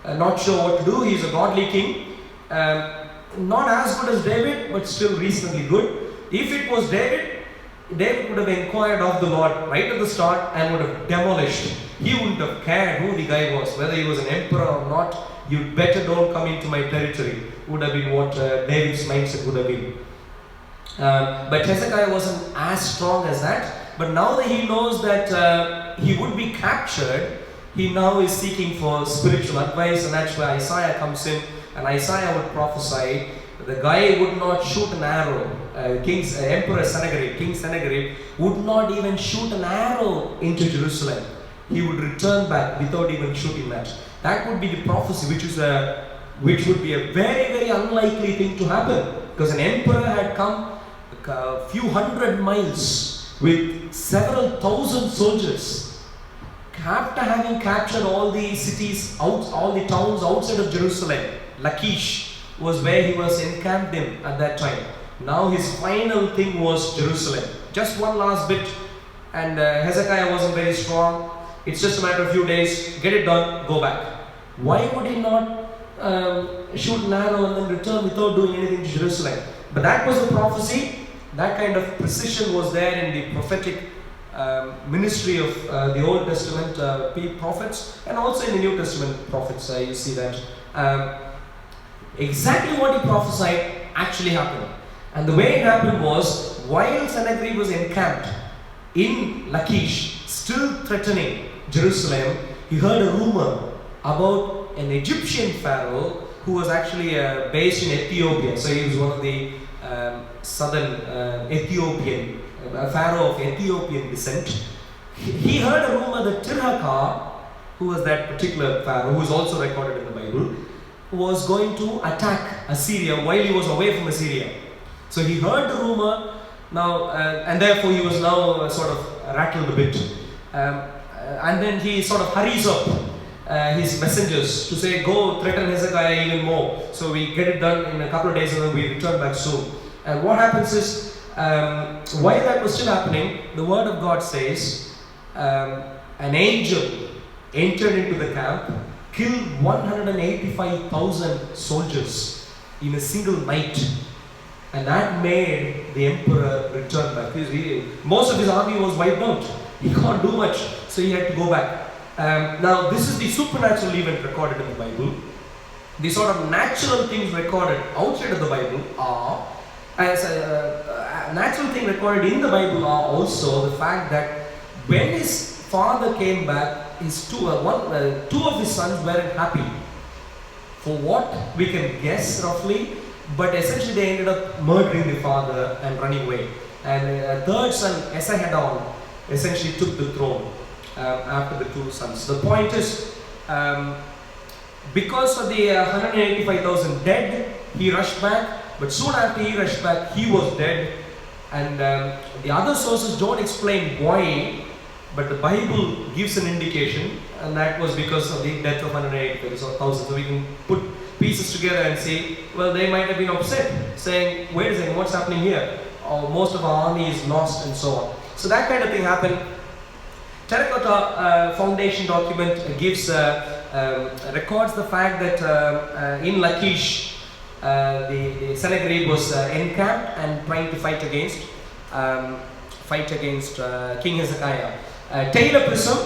not sure what to do. He's a godly king, not as good as David, but still reasonably good. If it was David would have inquired of the Lord right at the start and would have demolished. He wouldn't have cared who the guy was, whether he was an emperor or not. You better don't come into my territory, would have been what David's mindset would have been. But Hezekiah wasn't as strong as that. But now that he knows that he would be captured, he now is seeking for spiritual advice, and that's where Isaiah comes in. And Isaiah would prophesy. The guy would not shoot an arrow. Emperor Sennacherib, King Sennacherib, would not even shoot an arrow into Jerusalem. He would return back without even shooting that. That would be the prophecy, which would be a very, very unlikely thing to happen, because an emperor had come a few hundred miles with several thousand soldiers. After having captured all the cities, all the towns outside of Jerusalem, Lachish was where he was encamped in at that time. Now his final thing was Jerusalem. Just one last bit, and Hezekiah wasn't very strong. It's just a matter of a few days, get it done, go back. Why would he not shoot an arrow and then return without doing anything to Jerusalem? But that was the prophecy. That kind of precision was there in the prophetic ministry of the Old Testament prophets, and also in the New Testament prophets. You see that exactly what he prophesied actually happened. And the way it happened was, while Sennacherib was encamped in Lachish, still threatening Jerusalem, he heard a rumor about an Egyptian pharaoh who was actually based in Ethiopia. So he was one of the southern Ethiopian, pharaoh of Ethiopian descent. He heard a rumor that Tirhakah, who was that particular pharaoh, who is also recorded in the Bible, was going to attack Assyria while he was away from Assyria. So he heard the rumor now, and therefore he was now sort of rattled a bit. And then he sort of hurries up his messengers to say, go threaten Hezekiah even more. So we get it done in a couple of days and then we return back soon. And what happens is, while that was still happening, the word of God says, an angel entered into the camp, killed 185,000 soldiers in a single night. And that made the emperor return back. Most of his army was wiped out. He can't do much, so he had to go back. Now, this is the supernatural event recorded in the Bible. The sort of natural things recorded outside of the Bible are, as a natural thing recorded in the Bible are also the fact that when his father came back, his two of his sons weren't happy. For what we can guess roughly, but essentially they ended up murdering the father and running away. And a third son, Esarhaddon, essentially took the throne after the two sons. The point is, because of the 185,000 dead, he rushed back, but soon after he rushed back, he was dead. And the other sources don't explain why, but the Bible gives an indication, and that was because of the death of 185,000. So we can put pieces together and say, well, they might have been upset, saying, wait a second, what's happening here? Or most of our army is lost, and so on. So that kind of thing happened. Terracotta Foundation document gives records the fact that in Lachish, the Sennacherib was encamped and trying to fight against King Hezekiah. Taylor Prism,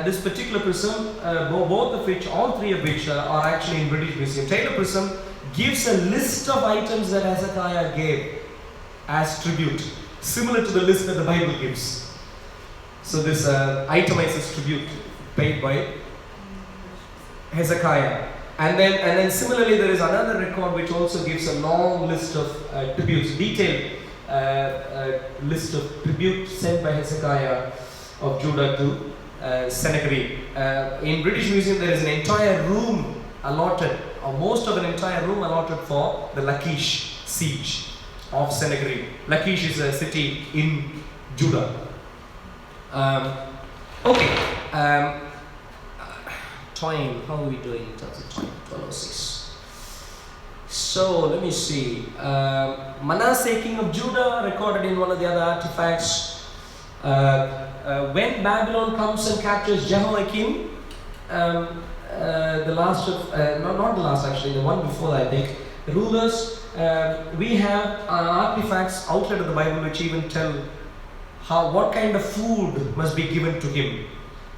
this particular prism, both of which, all three of which are actually in British Museum. Taylor Prism gives a list of items that Hezekiah gave as tribute, similar to the list that the Bible gives. So this itemizes tribute paid by Hezekiah. And then similarly there is another record which also gives a long list of tributes, detailed list of tribute sent by Hezekiah of Judah to Sennacherib. In British Museum there is an entire room allotted most of an entire room allotted for the Lachish siege of Sennacherib. Lachish is a city in Judah. Okay. Time, how are we doing in terms of time? 12:06. So let me see. Manasseh, king of Judah, recorded in one of the other artifacts. When Babylon comes and captures Jehoiakim, the last of, not the last actually, the one before that, I think, the rulers, we have artifacts outside of the Bible which even tell what kind of food must be given to him.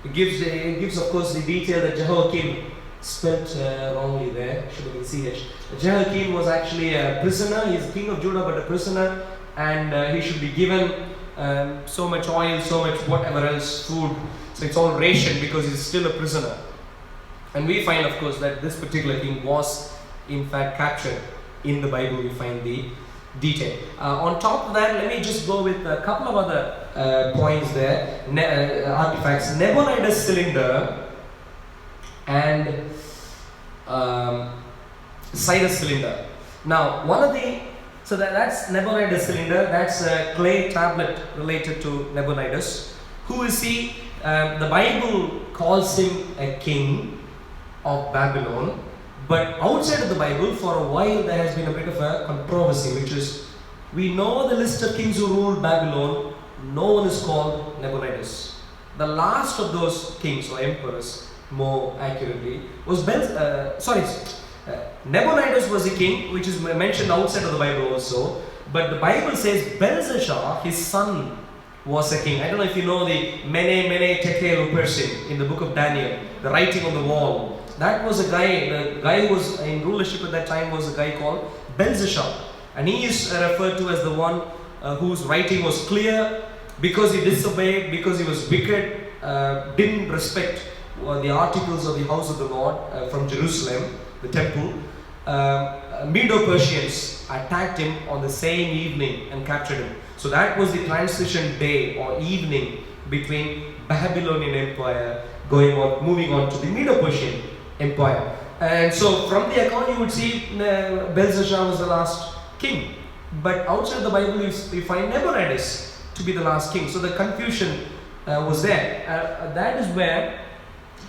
It gives of course the detail that Jehoiakim spelt wrongly there, should have been CH. Jehoiakim was actually a prisoner, he's king of Judah but a prisoner, and he should be given so much oil, so much whatever else, food, so it's all ration because he's still a prisoner. And we find of course that this particular king was in fact captured. In the Bible we find the detail. On top of that, let me just go with a couple of other points there, artifacts. Nabonidus cylinder and Cyrus cylinder. Now, that's Nabonidus cylinder, that's a clay tablet related to Nabonidus. Who is he? The Bible calls him a king of Babylon, but outside of the Bible, for a while there has been a bit of a controversy, which is, we know the list of kings who ruled Babylon, no one is called Nabonidus. The last of those kings or emperors, more accurately, was Nabonidus was a king, which is mentioned outside of the Bible also, but the Bible says Belshazzar, his son, was a king. I don't know if you know the Mene Tekel in the book of Daniel, the writing on the wall. That was a guy, the guy who was in rulership at that time was a guy called Belshazzar. And he is referred to as the one whose writing was clear, because he disobeyed, because he was wicked, didn't respect the articles of the house of the Lord from Jerusalem, the temple. Medo-Persians attacked him on the same evening and captured him. So that was the transition day or evening between Babylonian Empire moving on to the Medo-Persian Empire. And so from the account you would see Belshazzar was the last king. But outside the Bible we find Nabonidus to be the last king. So the confusion was there. That is where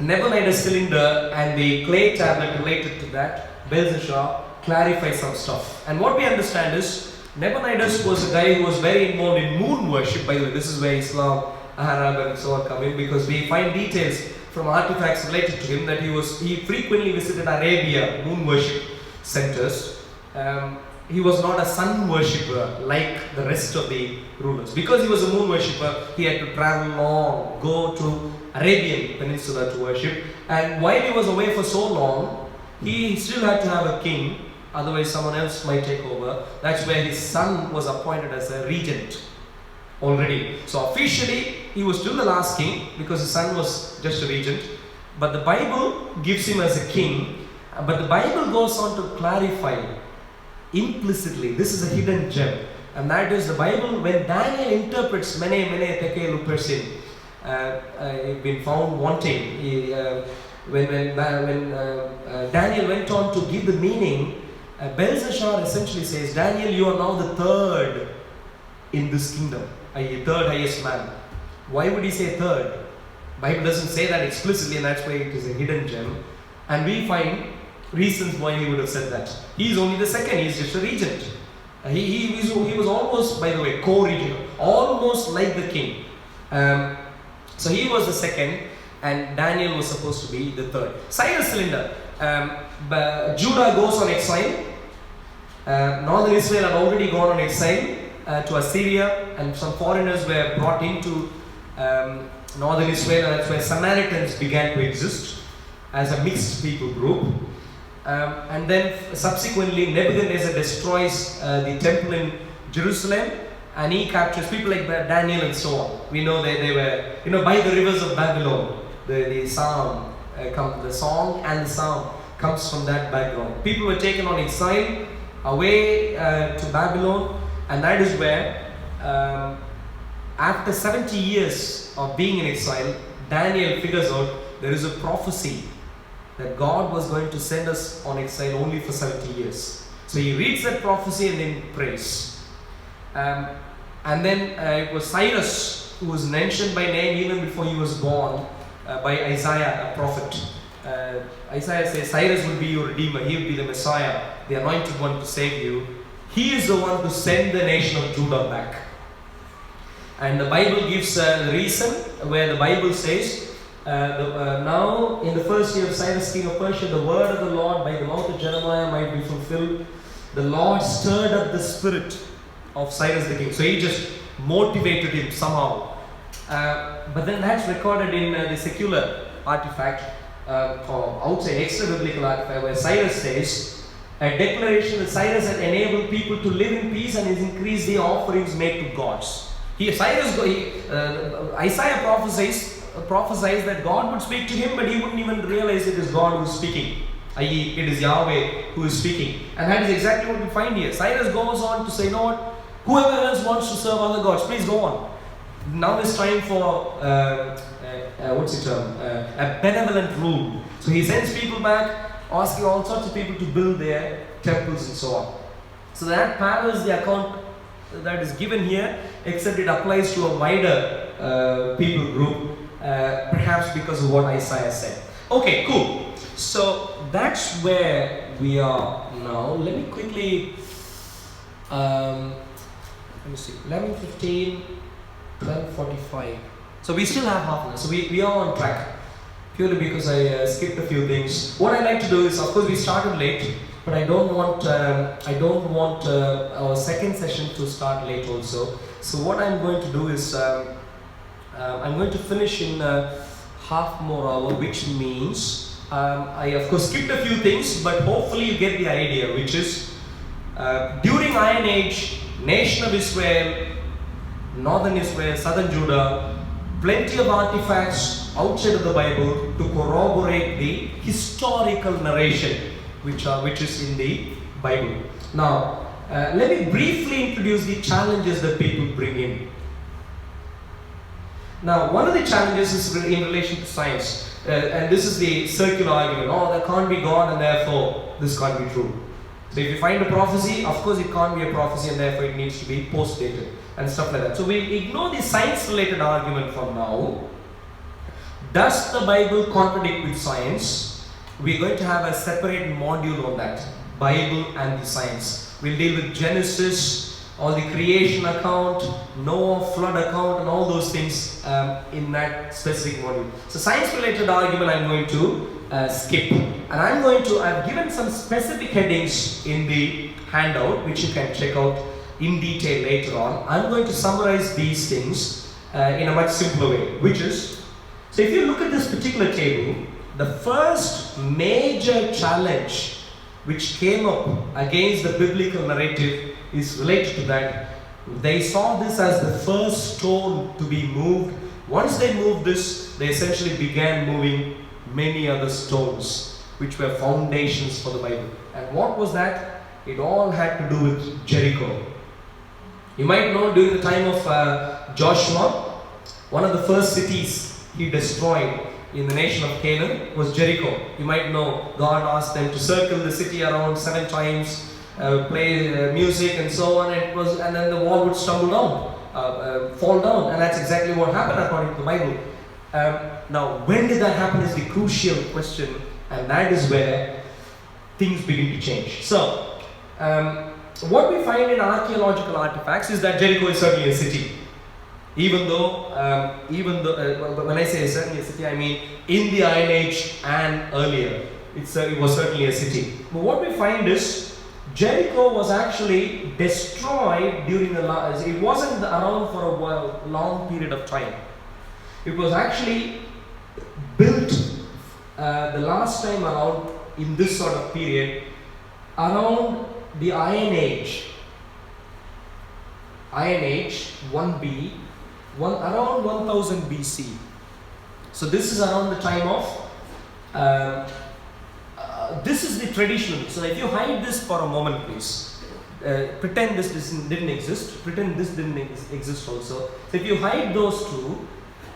Nabonidus cylinder and the clay tablet related to that, Belshazzar, clarify some stuff. And what we understand is Nabonidus was a guy who was very involved in moon worship. By the way, this is where Islam, Arab and so on come in, because we find details from artifacts related to him that he frequently visited Arabia, moon worship centers. He was not a sun worshipper like the rest of the rulers. Because he was a moon worshipper, he had to travel long, go to Arabian Peninsula to worship. And while he was away for so long, he still had to have a king, otherwise someone else might take over. That's where his son was appointed as a regent already. So officially, he was still the last king because his son was just a regent. But the Bible gives him as a king. But the Bible goes on to clarify implicitly, this is a hidden gem, and that is the Bible, when Daniel interprets Mene Tekel Upersin, been found wanting. When Daniel went on to give the meaning, Belshazzar essentially says, Daniel, you are now the third in this kingdom, a third highest man. Why would he say third? Bible doesn't say that explicitly, and that's why it is a hidden gem. And we find reasons why he would have said that. He is only the second, he is just a regent. He was almost, by the way, co-regent, almost like the king. So he was the second, and Daniel was supposed to be the third. Cyrus cylinder. Judah goes on exile. Northern Israel had already gone on exile to Assyria, and some foreigners were brought into Northern Israel, and that's where Samaritans began to exist as a mixed people group. And then subsequently Nebuchadnezzar destroys the temple in Jerusalem, and he captures people like Daniel and so on. We know they were, by the rivers of Babylon. The psalm, the song and the psalm comes from that background. People were taken on exile away to Babylon, and that is where after 70 years of being in exile, Daniel figures out there is a prophecy that God was going to send us on exile only for 70 years. So he reads that prophecy and then prays. And then it was Cyrus who was mentioned by name even before he was born by Isaiah, a prophet. Isaiah says, Cyrus will be your redeemer, he will be the Messiah, the anointed one to save you. He is the one to send the nation of Judah back. And the Bible gives the reason where the Bible says, now in the first year of Cyrus king of Persia, the word of the Lord by the mouth of Jeremiah might be fulfilled. The Lord stirred up the spirit of Cyrus the king. So he just motivated him somehow. But then that's recorded in the secular artifact, or outside extra biblical artifact, where Cyrus says, a declaration that Cyrus had enabled people to live in peace and has increased the offerings made to gods. Isaiah prophesies that God would speak to him, but he wouldn't even realize it is God who is speaking. I.e., it is Yahweh who is speaking. And that is exactly what we find here. Cyrus goes on to say, you know what? Whoever else wants to serve other gods, please go on. Now it's time for, a benevolent rule. So he sends people back, asking all sorts of people to build their temples and so on. So that parallels the account that is given here, except it applies to a wider people group, perhaps because of what Isaiah said. Okay, cool. So that's where we are now. Let me quickly, let me see, 11:15, 12:45. So we still have half an hour. So we are on track. Purely because I skipped a few things. What I like to do is, of course, we started late, but I don't want our second session to start late also. So what I'm going to do is, I'm going to finish in half more hour, which means I of course skipped a few things, but hopefully you get the idea, which is during Iron Age, nation of Israel, northern Israel, southern Judah, plenty of artifacts outside of the Bible to corroborate the historical narration which is in the Bible. Now, let me briefly introduce the challenges that people bring in. Now, one of the challenges is in relation to science, and this is the circular argument. Oh, there can't be God, and therefore this can't be true. So if you find a prophecy, of course it can't be a prophecy, and therefore it needs to be post-dated and stuff like that. So we ignore the science-related argument for now. Does the Bible contradict with science? We're going to have a separate module on that, Bible and the science. We'll deal with Genesis, all the creation account, Noah flood account, and all those things in that specific module. So science-related argument I'm going to skip. And I've given some specific headings in the handout, which you can check out in detail later on. I'm going to summarize these things in a much simpler way, which is, so if you look at this particular table, the first major challenge which came up against the biblical narrative is related to that. They saw this as the first stone to be moved. Once they moved this, they essentially began moving many other stones, which were foundations for the Bible. And what was that? It all had to do with Jericho. You might know during the time of Joshua, one of the first cities he destroyed in the nation of Canaan was Jericho. You might know God asked them to circle the city around 7 times, play music and so on, and then the wall would stumble down, fall down, and that's exactly what happened according to the Bible. Now, when did that happen is the crucial question, and that is where things begin to change. So, what we find in archaeological artifacts is that Jericho is certainly a city. Even though, when I say certainly a city, I mean in the Iron Age and earlier, it was certainly a city. But what we find is Jericho was actually destroyed during it wasn't around for a long period of time. It was actually built the last time around in this sort of period around the Iron Age. Iron Age 1B. Around 1000 BC. So this is around the time of, this is the traditional. So if you hide this for a moment please, pretend this didn't exist, pretend this didn't exist also. So if you hide those two,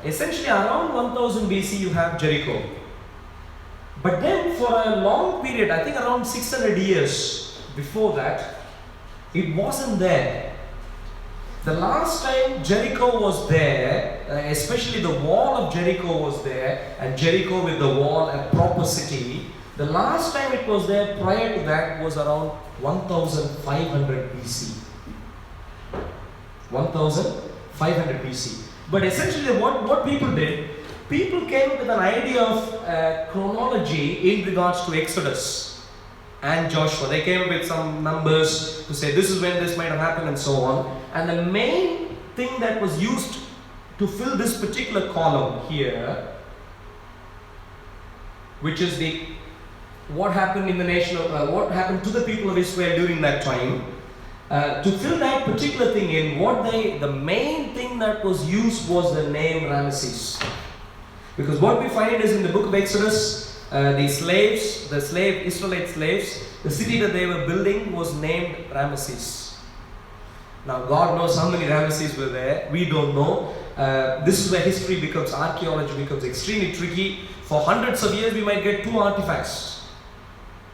essentially around 1000 BC you have Jericho. But then for a long period, I think around 600 years before that, it wasn't there. The last time Jericho was there, especially the wall of Jericho was there, and Jericho with the wall, a proper city, the last time it was there prior to that was around 1500 BC. 1500 BC. But essentially what people did, people came up with an idea of chronology in regards to Exodus and Joshua. They came up with some numbers to say this is when this might have happened and so on. And the main thing that was used to fill this particular column here, which is the what happened in the nation of what happened to the people of Israel during that time. To fill that particular thing in, the main thing that was used was the name Ramesses. Because what we find is in the book of Exodus, the Israelite slaves, the city that they were building was named Ramesses. Now God knows how many Ramesses were there, we don't know. This is where history becomes, archaeology becomes extremely tricky. For hundreds of years we might get 2 artifacts.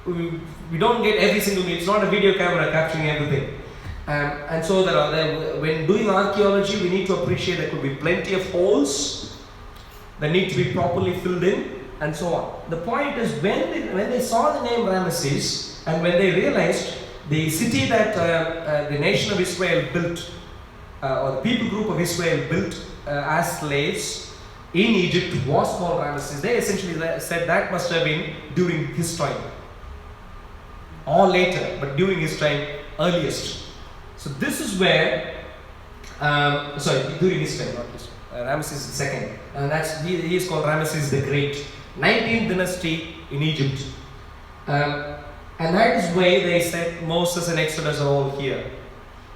We don't get every single thing, it's not a video camera capturing everything. And so when doing archaeology, we need to appreciate there could be plenty of holes that need to be properly filled in and so on. The point is when they saw the name Ramesses and when they realized the city that the nation of Israel built, or the people group of Israel built as slaves in Egypt was called Ramesses, they essentially said that must have been during his time. Or later, but during his time, earliest. So this is where, during his time, not his time. Ramesses II, and he is called Ramesses the Great, 19th dynasty in Egypt. And that is why they said Moses and Exodus are all here.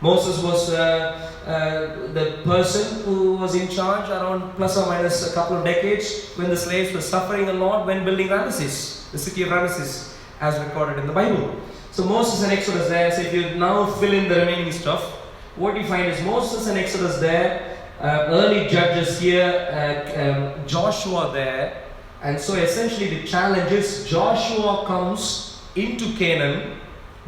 Moses was the person who was in charge around plus or minus a couple of decades when the slaves were suffering a lot when building Ramesses, the city of Ramesses, as recorded in the Bible. So Moses and Exodus there. So if you now fill in the remaining stuff, what you find is Moses and Exodus there, early judges here, Joshua there. And so essentially the challenge is Joshua comes into Canaan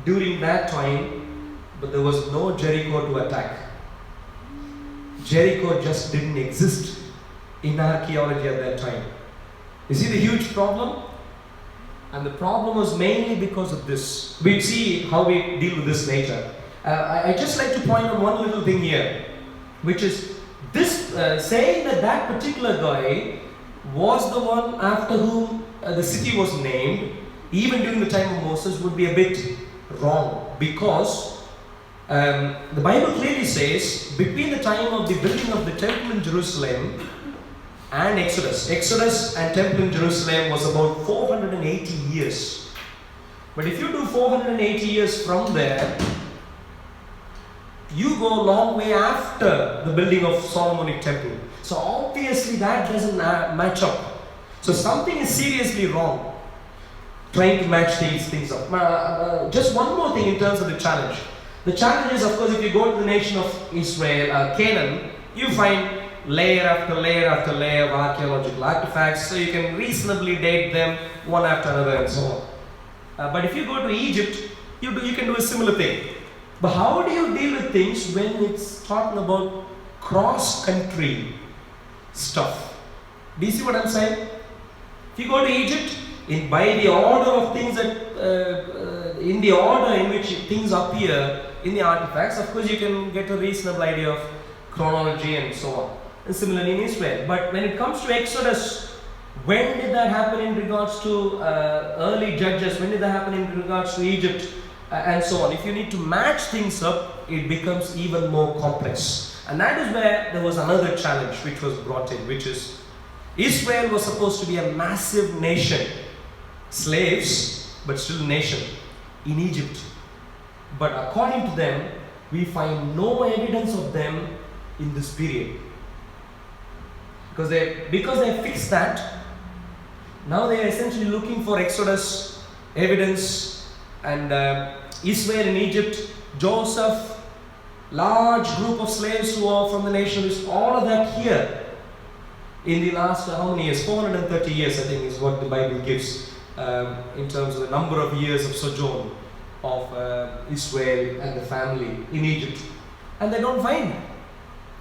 during that time, but there was no Jericho to attack. Jericho just didn't exist in archaeology at that time. You see the huge problem? And the problem was mainly because of this. We'll see how we deal with this later. I just like to point out one little thing here, which is this saying that particular guy was the one after whom the city was named, even during the time of Moses, would be a bit wrong. Because the Bible clearly says, between the time of the building of the temple in Jerusalem and Exodus and temple in Jerusalem was about 480 years. But if you do 480 years from there, you go a long way after the building of Solomonic temple. So obviously that doesn't match up. So something is seriously wrong trying to match these things up. Just one more thing in terms of the challenge. The challenge is, of course, if you go to the nation of Israel, Canaan, you find layer after layer after layer of archaeological artifacts, so you can reasonably date them one after another and so on. But if you go to Egypt, you can do a similar thing. But how do you deal with things when it's talking about cross-country stuff? Do you see what I'm saying? If you go to Egypt, by the order of things that, in the order in which things appear in the artifacts, of course you can get a reasonable idea of chronology and so on. And similarly in Israel. But when it comes to Exodus, when did that happen in regards to early judges? When did that happen in regards to Egypt? And so on. If you need to match things up, it becomes even more complex. And that is where there was another challenge which was brought in, which is Israel was supposed to be a massive nation. Slaves, but still a nation in Egypt. But according to them, we find no evidence of them in this period. Because they fixed that, now they are essentially looking for Exodus evidence and Israel in Egypt, Joseph, large group of slaves who are from the nation of Israel, all of that here in the last how many years? 430 years I think is what the Bible gives in terms of the number of years of sojourn of Israel and the family in Egypt. And they don't find,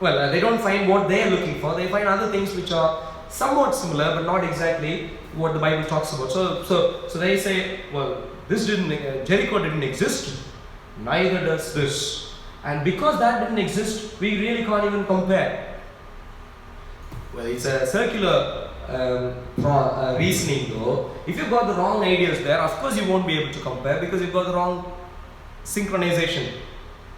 they don't find what they are looking for. They find other things which are somewhat similar, but not exactly what the Bible talks about. So they say, well, Jericho didn't exist, neither does this. And because that didn't exist, we really can't even compare. Well, it's a circular reasoning though. If you've got the wrong ideas there, of course you won't be able to compare because you've got the wrong synchronization.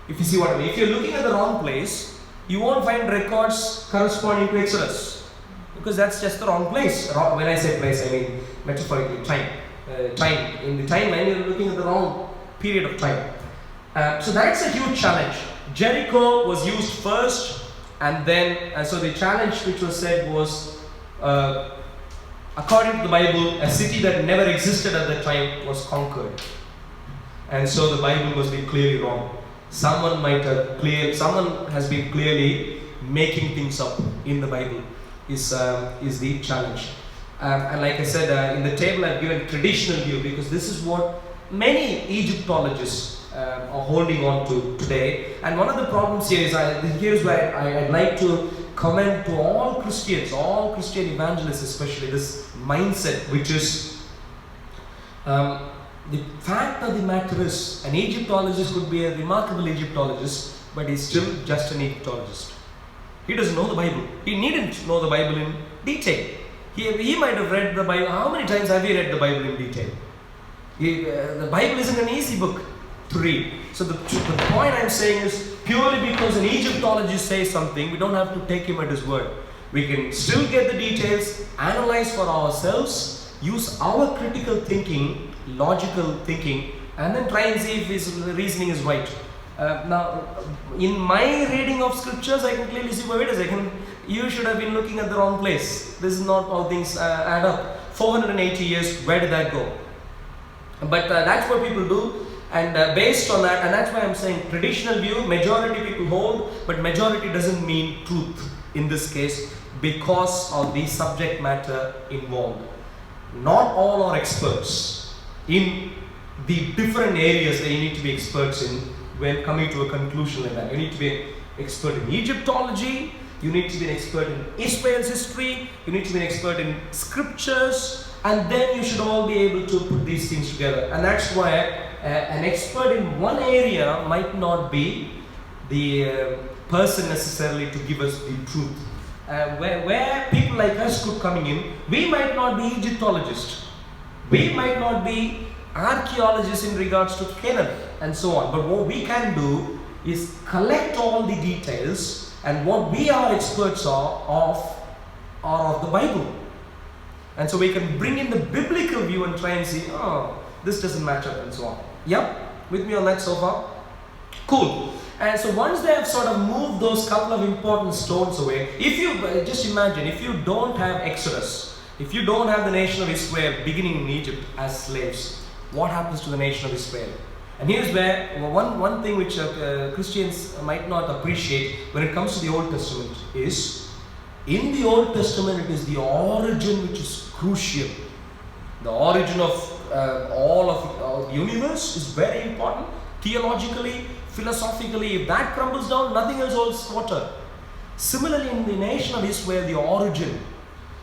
If you see what I mean. If you're looking at the wrong place, you won't find records corresponding to Exodus because that's just the wrong place. When I say place, I mean metaphorically time. In the timeline, you're looking at the wrong period of time. So that's a huge challenge. Jericho was used first, and then so the challenge which was said was, according to the Bible, a city that never existed at that time was conquered, and so the Bible must be clearly wrong. Someone has been clearly making things up in the Bible. Is the challenge. And like I said, in the table I've given traditional view because this is what many Egyptologists are holding on to today. And one of the problems here is, here's where I'd like to comment to all Christians, all Christian evangelists especially, this mindset which is, the fact of the matter is, an Egyptologist could be a remarkable Egyptologist, but he's still just an Egyptologist. He doesn't know the Bible. He needn't know the Bible in detail. He might have read the Bible. How many times have you read the Bible in detail? The Bible isn't an easy book to read. So the point I'm saying is, purely because an Egyptologist says something, we don't have to take him at his word. We can still get the details, analyze for ourselves, use our critical thinking, logical thinking, and then try and see if his reasoning is right. Now, in my reading of scriptures, I can clearly see, wait a second, you should have been looking at the wrong place. This is not how things add up. 480 years, where did that go? But that's what people do, and based on that, and that's why I'm saying traditional view, majority people hold, but majority doesn't mean truth in this case because of the subject matter involved. Not all are experts in the different areas that you need to be experts in when coming to a conclusion like that. You need to be an expert in Egyptology, you need to be an expert in Israel's history, you need to be an expert in scriptures, and then you should all be able to put these things together. And that's why an expert in one area might not be the person necessarily to give us the truth. Where people like us could coming in, we might not be Egyptologists, we might not be archaeologists in regards to Canaan and so on, but what we can do is collect all the details, and what we are experts are of the Bible, and so we can bring in the biblical view and try and see, oh, this doesn't match up and so on. Yep, with me on that so far? Cool. And so once they have sort of moved those couple of important stones away, if you just imagine, if you don't have Exodus, if you don't have the nation of Israel beginning in Egypt as slaves, what happens to the nation of Israel? And here's where one thing which Christians might not appreciate when it comes to the Old Testament is, in the Old Testament it is the origin which is crucial. The origin of all of the universe is very important. Theologically, philosophically, if that crumbles down, nothing else holds water. Similarly, in the nation of Israel, the origin.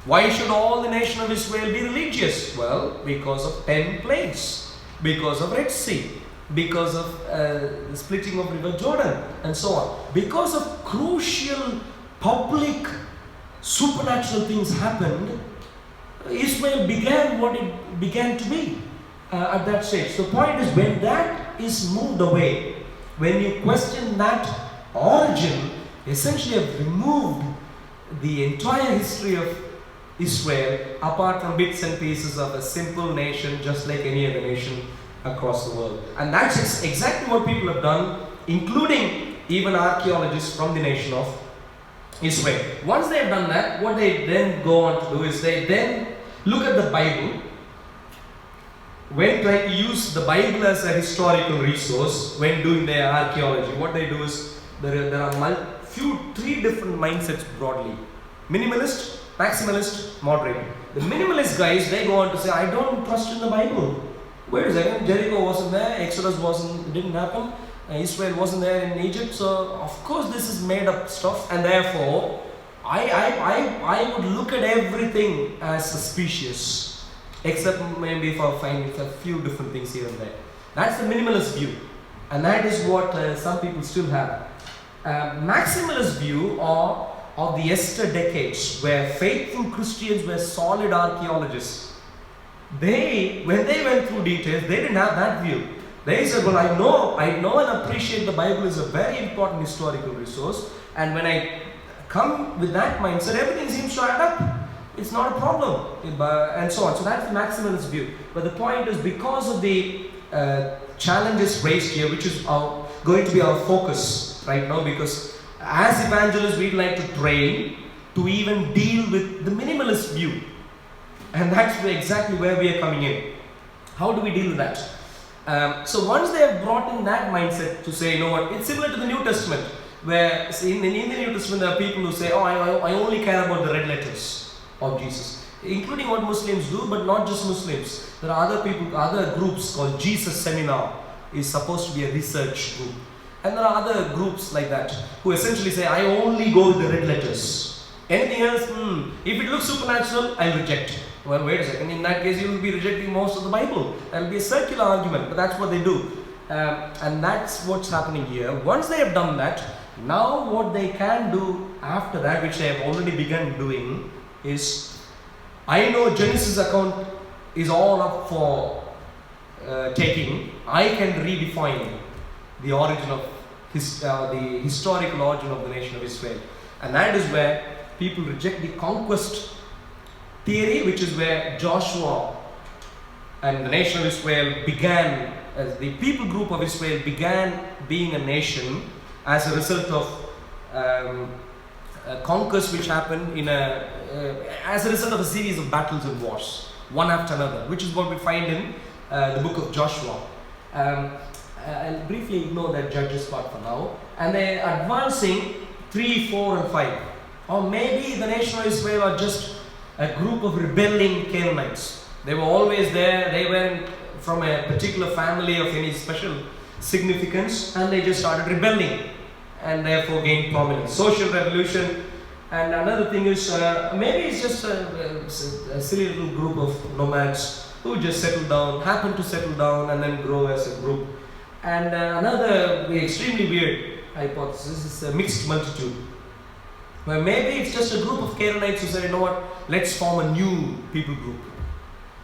Why should all the nation of Israel be religious? Well, because of 10 plagues, because of Red Sea, because of the splitting of River Jordan, and so on. Because of crucial public supernatural things happened, Israel began what it began to be at that stage. The point is, when that is moved away, when you question that origin, essentially have removed the entire history of Israel apart from bits and pieces of a simple nation just like any other nation across the world. And that's exactly what people have done, including even archaeologists from the nation of Israel. Once they have done that, what they then go on to do is they then look at the Bible. When trying to use the Bible as a historical resource when doing their archaeology, what they do is there are three different mindsets broadly: minimalist, maximalist, moderate. The minimalist guys, they go on to say, I don't trust in the Bible. Wait a second, Jericho wasn't there, Exodus didn't happen, Israel wasn't there in Egypt, so of course this is made up stuff, and therefore I would look at everything as suspicious, except maybe for finding a few different things here and there. That's the minimalist view, and that is what some people still have. Maximalist view of the yester decades, where faithful Christians were solid archaeologists. When they went through details, they didn't have that view. They said, well, I know and appreciate the Bible is a very important historical resource, and when I come with that mindset, everything seems to add up. It's not a problem, and so on. So that's the maximalist view. But the point is, because of the challenges raised here, which is going to be our focus right now, because as evangelists, we'd like to train to even deal with the minimalist view. And that's exactly where we are coming in. How do we deal with that? So once they have brought in that mindset to say, you know what, it's similar to the New Testament, where in the New Testament there are people who say, oh, I only care about the red letters of Jesus, including what Muslims do, but not just Muslims. There are other groups called Jesus Seminar, is supposed to be a research group. And there are other groups like that, who essentially say, I only go with the red letters. Anything else, if it looks supernatural, I'll reject. Well, wait a second, in that case you will be rejecting most of the Bible. That will be a circular argument, but that's what they do. And that's what's happening here. Once they have done that, now what they can do after that, which they have already begun doing, is, I know Genesis account is all up for taking. I can redefine the origin of the historical origin of the nation of Israel. And that is where people reject the conquest theory, which is where Joshua and the nation of Israel began, as the people group of Israel began being a nation as a result of conquest which happened as a result of a series of battles and wars, one after another, which is what we find in the book of Joshua. I'll briefly ignore that Judges part for now, and they're advancing 3, 4 and 5. Or maybe the nation of Israel are just a group of rebelling Canaanites. They were always there, they weren't from a particular family of any special significance, and they just started rebelling and therefore gained prominence. Social revolution. And another thing is, maybe it's just a silly little group of nomads who just happen to settle down and then grow as a group. And another extremely weird hypothesis is a mixed multitude. Well, maybe it's just a group of Canaanites who say, you know what, let's form a new people group.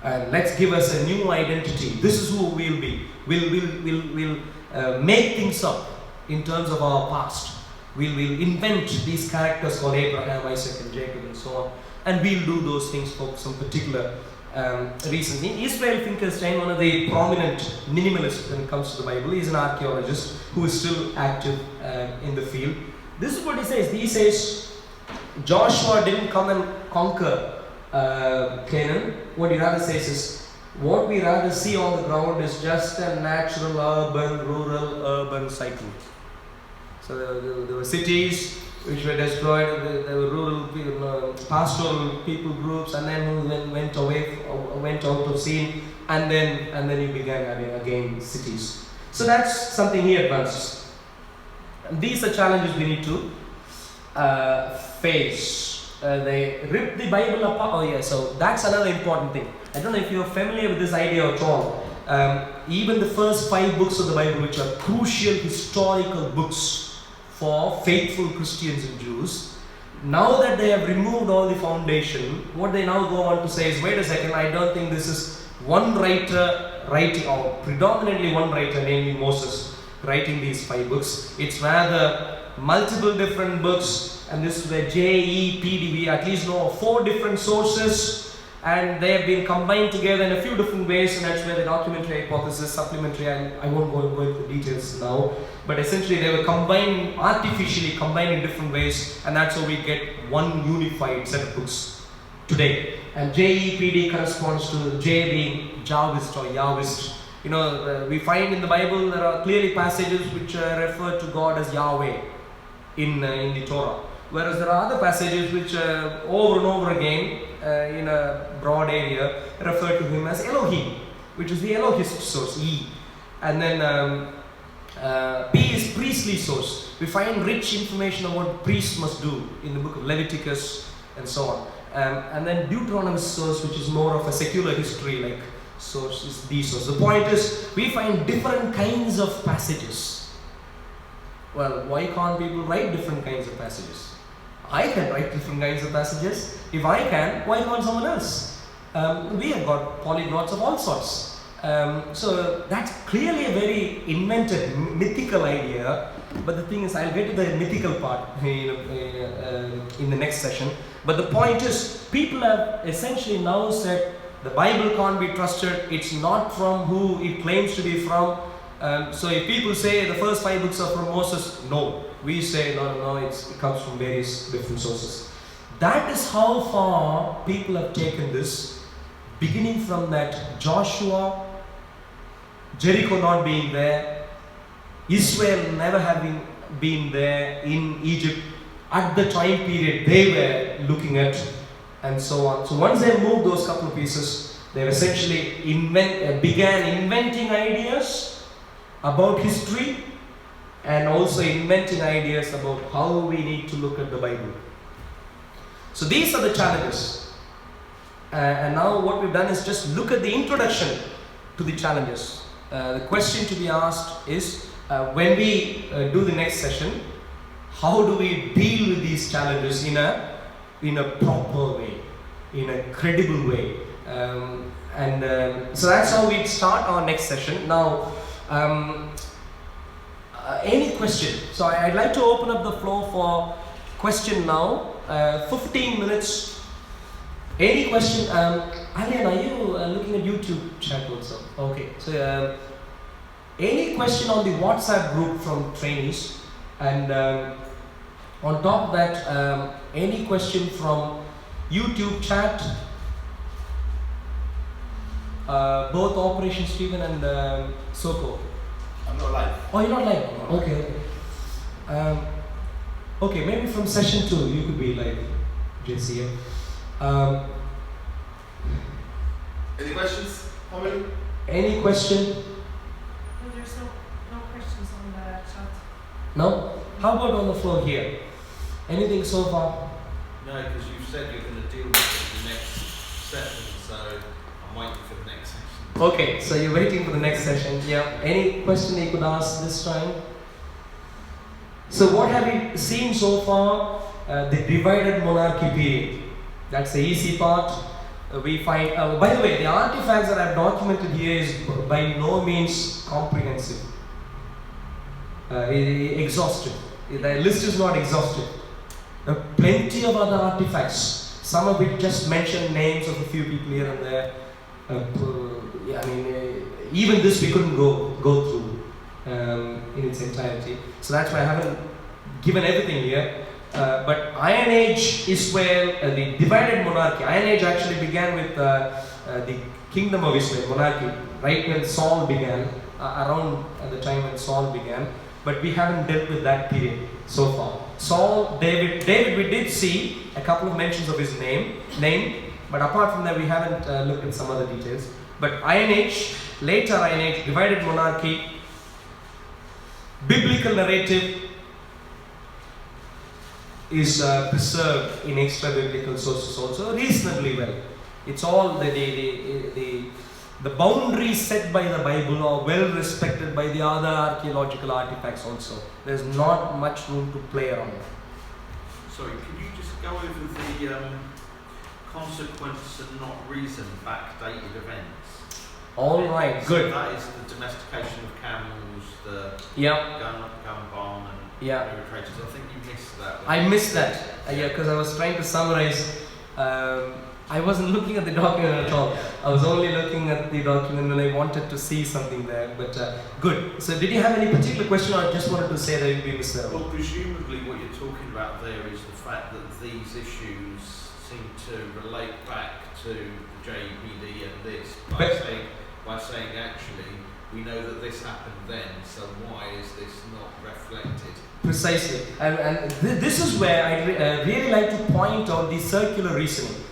And let's give us a new identity. This is who we'll be. We'll make things up in terms of our past. We'll invent these characters called Abraham, Isaac and Jacob and so on. And we'll do those things for some particular reason. In Israel Finkelstein, one of the prominent minimalists when it comes to the Bible, he's an archaeologist who is still active in the field. This is what he says. He says, Joshua didn't come and conquer Canaan. What he rather says is, what we rather see on the ground is just a natural rural-urban cycle. So there were cities which were destroyed, there were rural pastoral people groups, and then went out of scene, and then you began having again cities. So that's something he advances. And these are challenges we need to face. They rip the Bible apart. Oh yeah, so that's another important thing. I don't know if you're familiar with this idea at all. Even the first 5 books of the Bible, which are crucial historical books for faithful Christians and Jews, now that they have removed all the foundation, what they now go on to say is, wait a second, I don't think this is one writer writing, or predominantly one writer, namely Moses, writing these 5 books. It's rather multiple different books, and this is where we at least know of 4 different sources, and they have been combined together in a few different ways, and that's where the documentary hypothesis, supplementary, I won't go into the details now, but essentially they were artificially combined in different ways, and that's how we get one unified set of books today. And JEPD corresponds to J being Jahwist or Yahwist. You know, we find in the Bible there are clearly passages which refer to God as Yahweh in the Torah. Whereas there are other passages which over and over again in a broad area refer to him as Elohim, which is the Elohist source, E. And then P is priestly source. We find rich information on what priests must do in the book of Leviticus and so on. And then Deuteronomy's source, which is more of a secular history like source, is the source. The point is, we find different kinds of passages. Well, why can't people write different kinds of passages? I can write different kinds of passages. If I can, why can't someone else? We have got polyglots of all sorts. So that's clearly a very invented, mythical idea. But the thing is, I'll get to the mythical part in the next session. But the point is, people have essentially now said the Bible can't be trusted. It's not from who it claims to be from. So if people say the first 5 books are from Moses, no. We say no, it comes from various different sources. That is how far people have taken this, beginning from that Joshua, Jericho not being there, Israel never having been there in Egypt at the time period they were looking at, and so on. So once they moved those couple of pieces, they essentially began inventing ideas about history and also inventing ideas about how we need to look at the Bible. So these are the challenges. And now what we've done is just look at the introduction to the challenges. The question to be asked is, when we do the next session, how do we deal with these challenges in a proper way, in a credible way? So that's how we start our next session. Now, any question? So I'd like to open up the floor for question now. 15 minutes. Any question? Alian, are you looking at YouTube chat also? Okay. So any question on the WhatsApp group from trainees, and on top of that, any question from YouTube chat, both Operation Stephen and Soko. I'm not live. Oh, you're not live? Okay. Okay, maybe from session 2 you could be live, Josiah. Any questions? Comment? Any question? No, there's no questions on the chat. No? How about on the floor here? Anything so far? No, because you've said you're going to deal with it in the next session, so I'm waiting for the next session. Okay, so you're waiting for the next session. Yeah. Any question you could ask this time? So what have we seen so far? The divided monarchy period. That's the easy part. We find, by the way, the artifacts that I've documented here is by no means comprehensive, exhaustive. The list is not exhaustive. There are plenty of other artifacts. Some of it just mention names of a few people here and there. Yeah, I mean, even this we couldn't go through in its entirety. So that's why I haven't given everything here. But Iron Age Israel, the divided monarchy. Iron Age actually began with the kingdom of Israel, monarchy, right when Saul began, around the time when Saul began. But we haven't dealt with that period so far. Saul, David, we did see a couple of mentions of his name, but apart from that we haven't looked at some other details. But Iron Age, later Iron Age, divided monarchy, biblical narrative is preserved in extra biblical sources also reasonably well. It's all the boundaries set by the Bible are well respected by the other archaeological artifacts also. There's not much room to play around. Sorry, could you just go over the consequence and not reason backdated events? All right, So good. that is the domestication of camels, the Yeah. gun barn, and Yeah. traitors. I think you missed that. I missed that. Yeah, because I was trying to summarize. I wasn't looking at the document at all. I was only looking at the document when I wanted to see something there. But good. So did you have any particular question, or just wanted to say that we missed that? Well, presumably what you're talking about there is the fact that these issues seem to relate back to the JPD and this by saying actually we know that this happened then, so why is this not reflected? Precisely. And this is where I really like to point out the circular reasoning.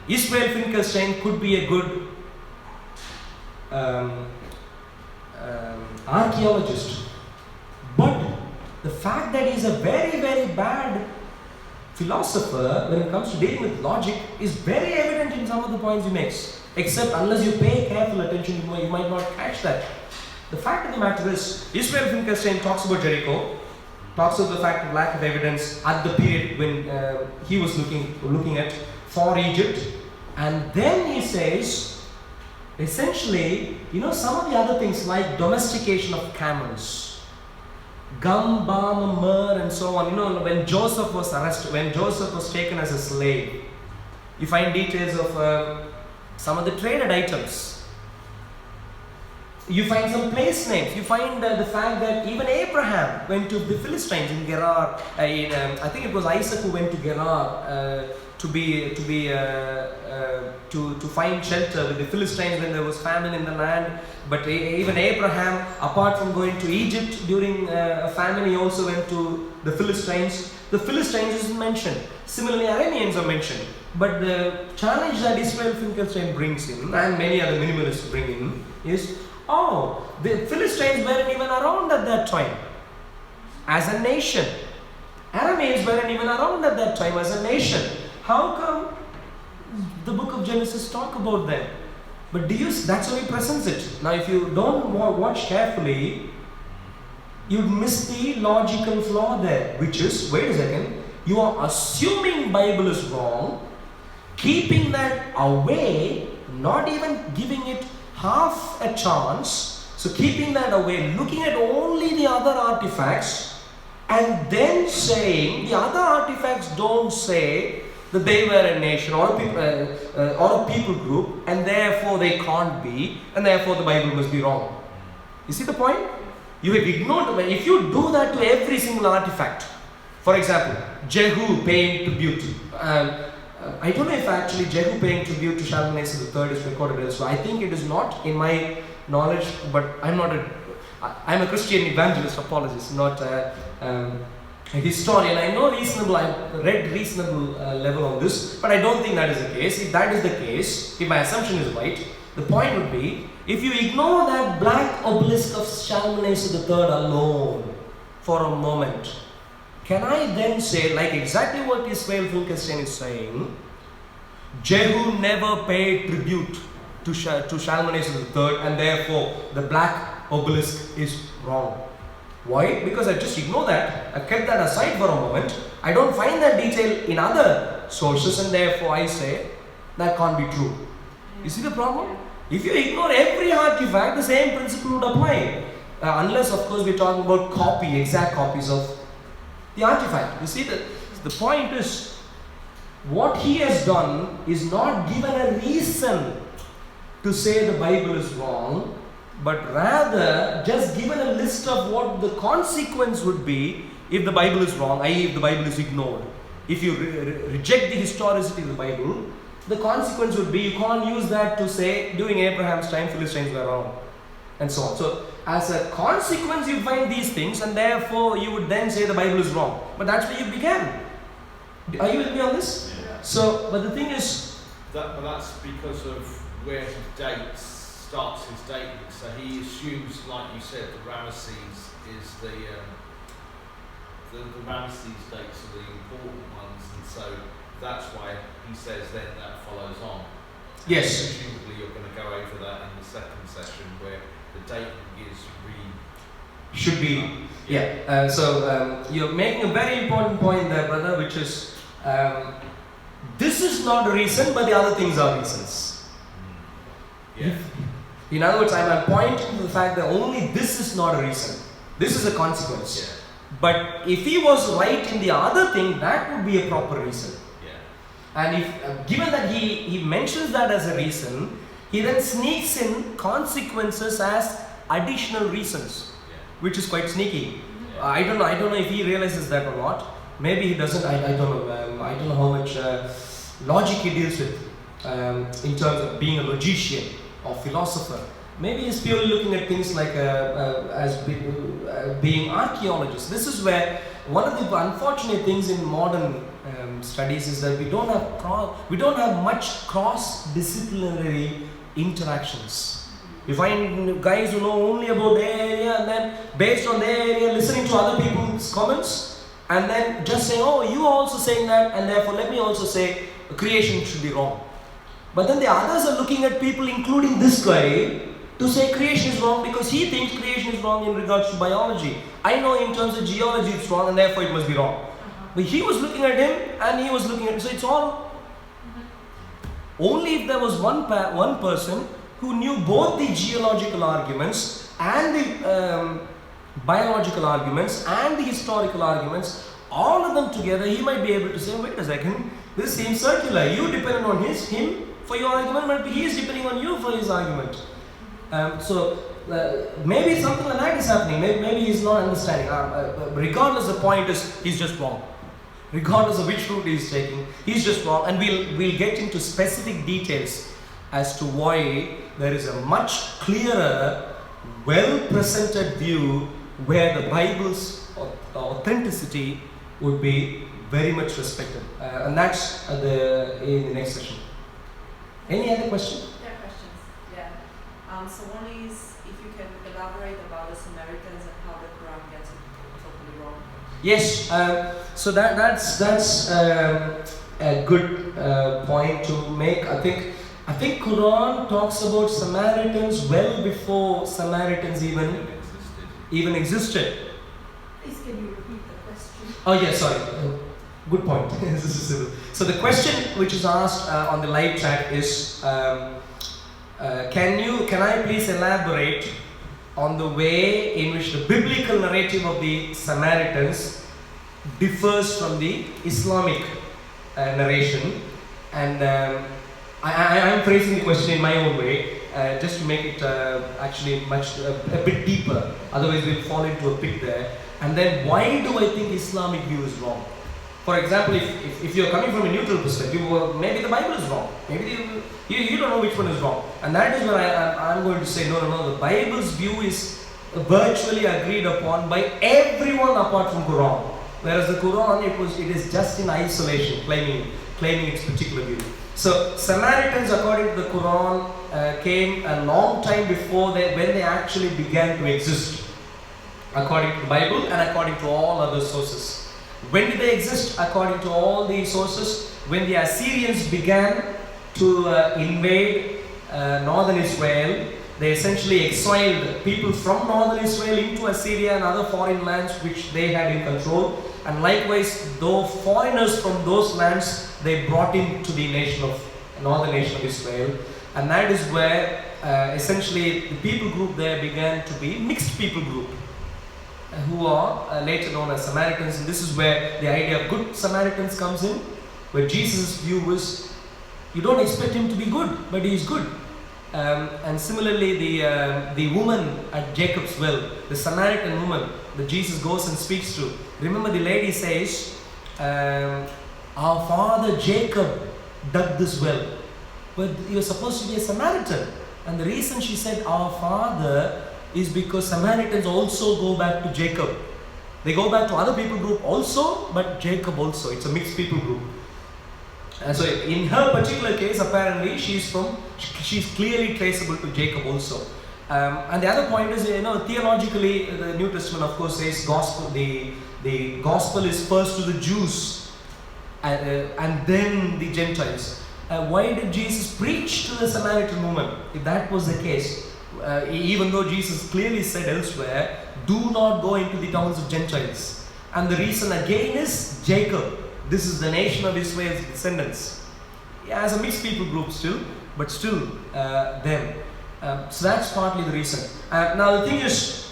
Israel Finkelstein could be a good archaeologist, but the fact that he's a very, very bad philosopher when it comes to dealing with logic is very evident in some of the points he makes. Except unless you pay careful attention, you might not catch that. The fact of the matter is, Israel Finkelstein talks about Jericho, talks about the fact of lack of evidence at the period when he was looking at for Egypt, and then he says, essentially, some of the other things like domestication of camels, gum, balm, myrrh, and so on. When Joseph was arrested, when Joseph was taken as a slave, you find details of some of the traded items. You find some place names. You find the fact that even Abraham went to the Philistines in Gerar. I think it was Isaac who went to Gerar to find shelter with the Philistines when there was famine in the land. But even Abraham, apart from going to Egypt during a famine, he also went to the Philistines. The Philistines isn't mentioned. Similarly, Arameans are mentioned. But the challenge that Israel Finkelstein brings in, and many other minimalists bring in, is, the Philistines weren't even around at that time as a nation. Arameans weren't even around at that time as a nation. How come the book of Genesis talk about them? But that's how he presents it. Now, if you don't watch carefully, you'd miss the logical flaw there, which is, wait a second, you are assuming Bible is wrong, keeping that away, not even giving it half a chance, so keeping that away, looking at only the other artifacts, and then saying the other artifacts don't say that they were a nation or a people group, and therefore they can't be, and therefore the Bible must be wrong. You see the point? You have ignored. If you do that to every single artifact, for example, Jehu paying tribute. I don't know if actually Jehu paying tribute to Shalmaneser III is recorded elsewhere. I think it is not in my knowledge, but I'm a Christian evangelist, apologist, not a historian. I've read reasonable level on this, but I don't think that is the case. If that is the case, if my assumption is right, the point would be, if you ignore that black obelisk of Shalmaneser III alone for a moment, can I then say, like exactly what Israel Finkelstein is saying, Jehu never paid tribute to Shalmaneser III, and therefore the black obelisk is wrong? Why? Because I just ignore that. I kept that aside for a moment. I don't find that detail in other sources, and therefore I say that can't be true. You see the problem? If you ignore every artifact, the same principle would apply. Unless, of course, we're talking about exact copies of the artifact. You see, the point is, what he has done is not given a reason to say the Bible is wrong, but rather just given a list of what the consequence would be if the Bible is wrong, i.e. if the Bible is ignored. If you reject the historicity of the Bible, the consequence would be you can't use that to say during Abraham's time Philistines were wrong, and so on. So as a consequence you find these things, and therefore you would then say the Bible is wrong. But that's where you began. Are you with me on this? Yeah. So, but the thing is, but that's because of where he starts his dating. So he assumes, like you said, the Ramesses is the Ramesses dates are the important ones, and so that's why he says then that follows on. yes. Presumably you're going to go over that in the second session where the dating is Should be, yeah. So you're making a very important point there, brother, which is this is not a reason, but the other things are reasons. Yeah. In other words, I'm pointing to the fact that only this is not a reason. This is a consequence. Yeah. But if he was right in the other thing, that would be a proper reason. Yeah. And if given that he mentions that as a reason, he then sneaks in consequences as additional reasons, which is quite sneaky. I don't know if he realizes that or not. Maybe he doesn't. I don't know. I don't know how much logic he deals with in terms of being a logician or philosopher. Maybe he's purely looking at things like being archaeologists. This is where one of the unfortunate things in modern studies is that we don't have much cross-disciplinary interactions. You find guys who know only about their area, and then based on their area, listening to other people's comments, and then just saying, "Oh, you are also saying that, and therefore let me also say creation should be wrong." But then the others are looking at people, including this guy, to say creation is wrong because he thinks creation is wrong in regards to biology. I know in terms of geology it's wrong, and therefore it must be wrong. But he was looking at him, and he was looking at, so it's all only if there was one person who knew both the geological arguments and the biological arguments and the historical arguments, all of them together, he might be able to say, wait a second, this seems circular. You depend on him for your argument, but he is depending on you for his argument. Maybe something like that is happening. Maybe he's not understanding. Regardless, the point is he's just wrong. Regardless of which route he's taking, he's just wrong. And we'll get into specific details as to why there is a much clearer, well-presented view where the Bible's authenticity would be very much respected. And that's in the next session. Any other question? There are questions, yeah. So one is if you can elaborate about the Samaritans and how the Quran gets it totally wrong. Yes, so that's a good point to make. I think Quran talks about Samaritans well before Samaritans even existed. Please can you repeat the question? Oh yes, sorry. Good point. So the question which is asked on the live chat is, can I please elaborate on the way in which the biblical narrative of the Samaritans differs from the Islamic narration? And I am phrasing the question in my own way, just to make it actually a bit deeper. Otherwise, we'll fall into a pit there. And then, why do I think Islamic view is wrong? For example, if you're coming from a neutral perspective, well, maybe the Bible is wrong. Maybe you don't know which one is wrong. And that is where I'm going to say, no, the Bible's view is virtually agreed upon by everyone apart from Quran. Whereas the Quran, it is just in isolation, claiming its particular view. So Samaritans, according to the Quran, came a long time before when they actually began to exist, according to the Bible and according to all other sources. When did they exist? According to all the sources, when the Assyrians began to invade northern Israel, they essentially exiled people from northern Israel into Assyria and other foreign lands which they had in control. And likewise, though foreigners from those lands, they brought into the northern nation of Israel. And that is where essentially the people group there began to be mixed people group, who are later known as Samaritans. And this is where the idea of good Samaritans comes in, where Jesus' view was, you don't expect him to be good, but he is good. And similarly, the woman at Jacob's well, the Samaritan woman that Jesus goes and speaks to. Remember, the lady says, our father Jacob dug this well, but you're supposed to be a Samaritan. And the reason she said our father is because Samaritans also go back to Jacob. They go back to other people group also, but Jacob also. It's a mixed people group. And so in her particular case, apparently she's clearly traceable to Jacob also. And the other point is, theologically, the New Testament of course says the gospel is first to the Jews and then the Gentiles. Why did Jesus preach to the Samaritan woman? If that was the case, even though Jesus clearly said elsewhere, do not go into the towns of Gentiles. And the reason again is Jacob. This is the nation of Israel's descendants. Yeah, as a mixed people group still, but still them. So that's partly the reason. Now the thing is,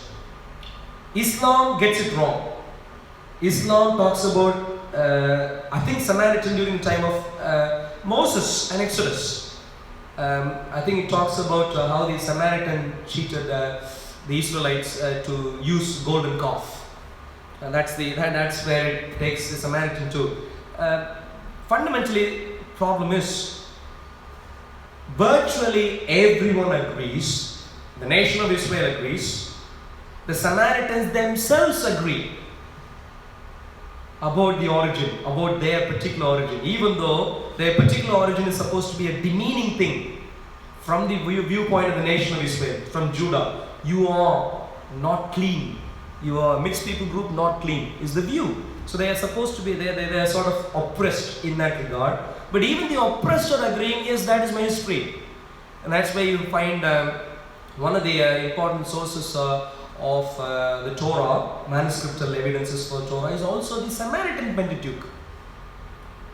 Islam gets it wrong. Islam talks about, I think Samaritan during the time of Moses and Exodus. I think it talks about how the Samaritan cheated the Israelites to use golden calf. And that's where it takes the Samaritan to. Fundamentally, problem is virtually everyone agrees the nation of Israel agrees, the Samaritans themselves agree about the origin, about their particular origin, even though their particular origin is supposed to be a demeaning thing from the viewpoint of the nation of Israel, from Judah. You are not clean. You are a mixed people group, not clean, is the view. So they are supposed to be, they are sort of oppressed in that regard. But even the oppressed are agreeing, yes, that is my history. And that's where you find one of the important sources of the Torah, manuscriptal evidences for Torah, is also the Samaritan Pentateuch.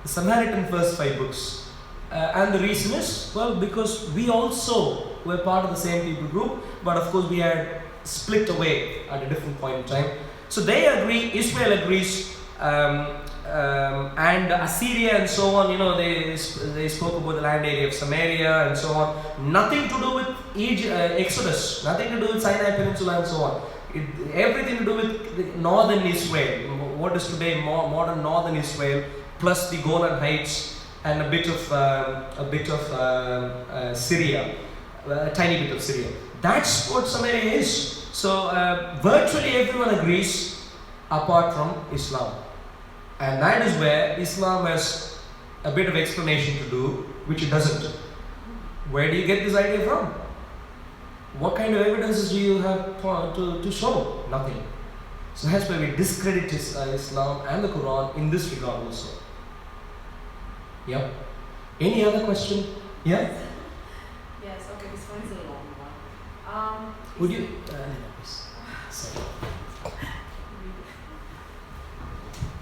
The Samaritan first 5 books. And the reason is, well, because we also were part of the same people group, but of course we had split away at a different point in time. So they agree, Israel agrees, and Assyria and so on, they spoke about the land area of Samaria and so on. Nothing to do with Exodus, nothing to do with Sinai Peninsula and so on. Everything to do with the northern Israel, what is today modern northern Israel, plus the Golan Heights and a bit of Syria, a tiny bit of Syria. That's what Samaria is. So virtually everyone agrees apart from Islam. And that is where Islam has a bit of explanation to do, which it doesn't. Where do you get this idea from? What kind of evidences do you have to show? Nothing. So that's why we discredit Islam and the Quran in this regard also. Yep. Any other question? Yeah? Yes, okay, this one is a long one. Would you? Please. Sorry.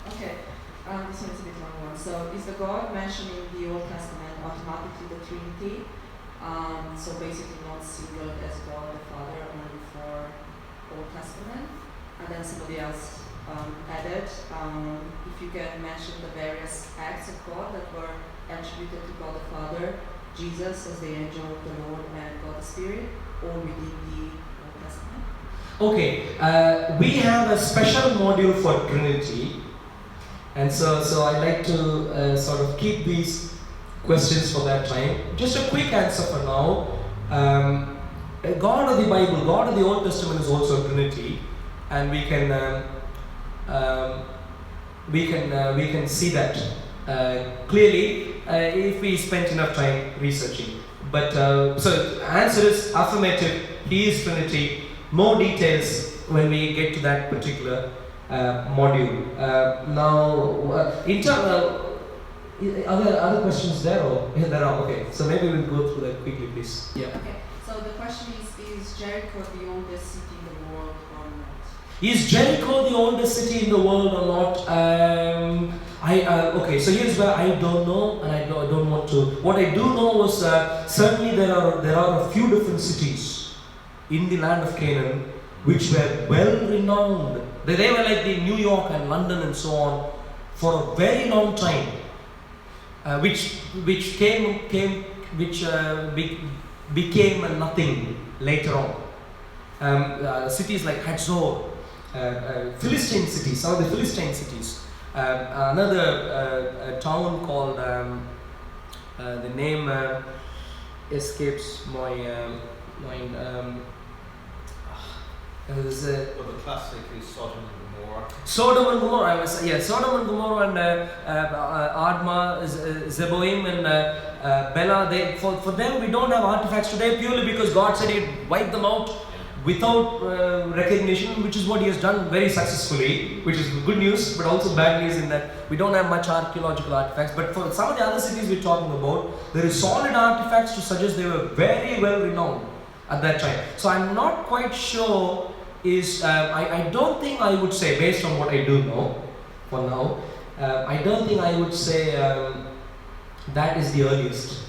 Okay, this one is a bit long one. So, is the God mentioned in the Old Testament automatically the Trinity? So basically not singled as God the Father only for Old Testament. And then somebody else added, if you can mention the various acts of God that were attributed to God the Father, Jesus as the angel of the Lord and God the Spirit, or within the Old Testament. Okay, we have a special module for Trinity, and so I like to sort of keep these questions for that time. Just a quick answer for now. God of the Bible, God of the Old Testament is also a Trinity, and we can see that clearly if we spent enough time researching. But so answer is affirmative. He is Trinity. More details when we get to that particular module. Now, other questions there or there are? Okay, so maybe we'll go through that quickly, please. Yeah. Okay. So the question is Jericho the oldest city in the world or not? Is Jericho the oldest city in the world or not? Okay, so here's where I don't know, and I don't want to. What I do know was certainly there are a few different cities in the land of Canaan which were well renowned. They were like the New York and London and so on for a very long time, which became a nothing later on. Cities like Hatzor, Philistine cities, some of the Philistine cities. Another town called, the name escapes my mind. Well, the classic is Sodom and Gomorrah. Sodom and Gomorrah, Sodom and Gomorrah and Admah, Zeboim and Bela. For them, we don't have artifacts today purely because God said He'd wipe them out without recognition, which is what He has done very successfully, which is good news, but also bad news in that we don't have much archaeological artifacts. But for some of the other cities we're talking about, there is solid artifacts to suggest they were very well renowned at that time. So I'm not quite sure. I don't think I would say, based on what I do know for now, I don't think I would say that is the earliest.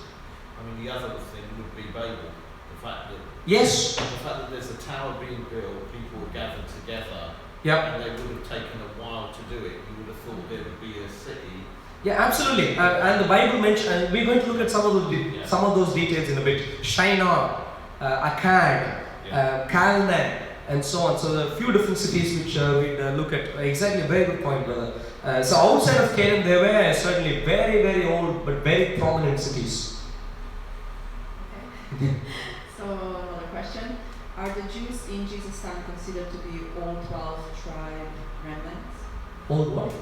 I mean, the other thing would be Babel. The fact that there's a tower being built, people were gathered together, and they would have taken a while to do it. You would have thought there would be a city. Yeah, absolutely. And the Bible mentions, we're going to look at some of those details in a bit. Shinar, Akkad, Calneh, and so on. So there are a few different cities which we'd look at. Exactly, very good point, brother. So outside of Canaan, there were certainly very, very old but very prominent cities. Okay. So another question. Are the Jews in Jesus' time considered to be all 12 tribe remnants? All what?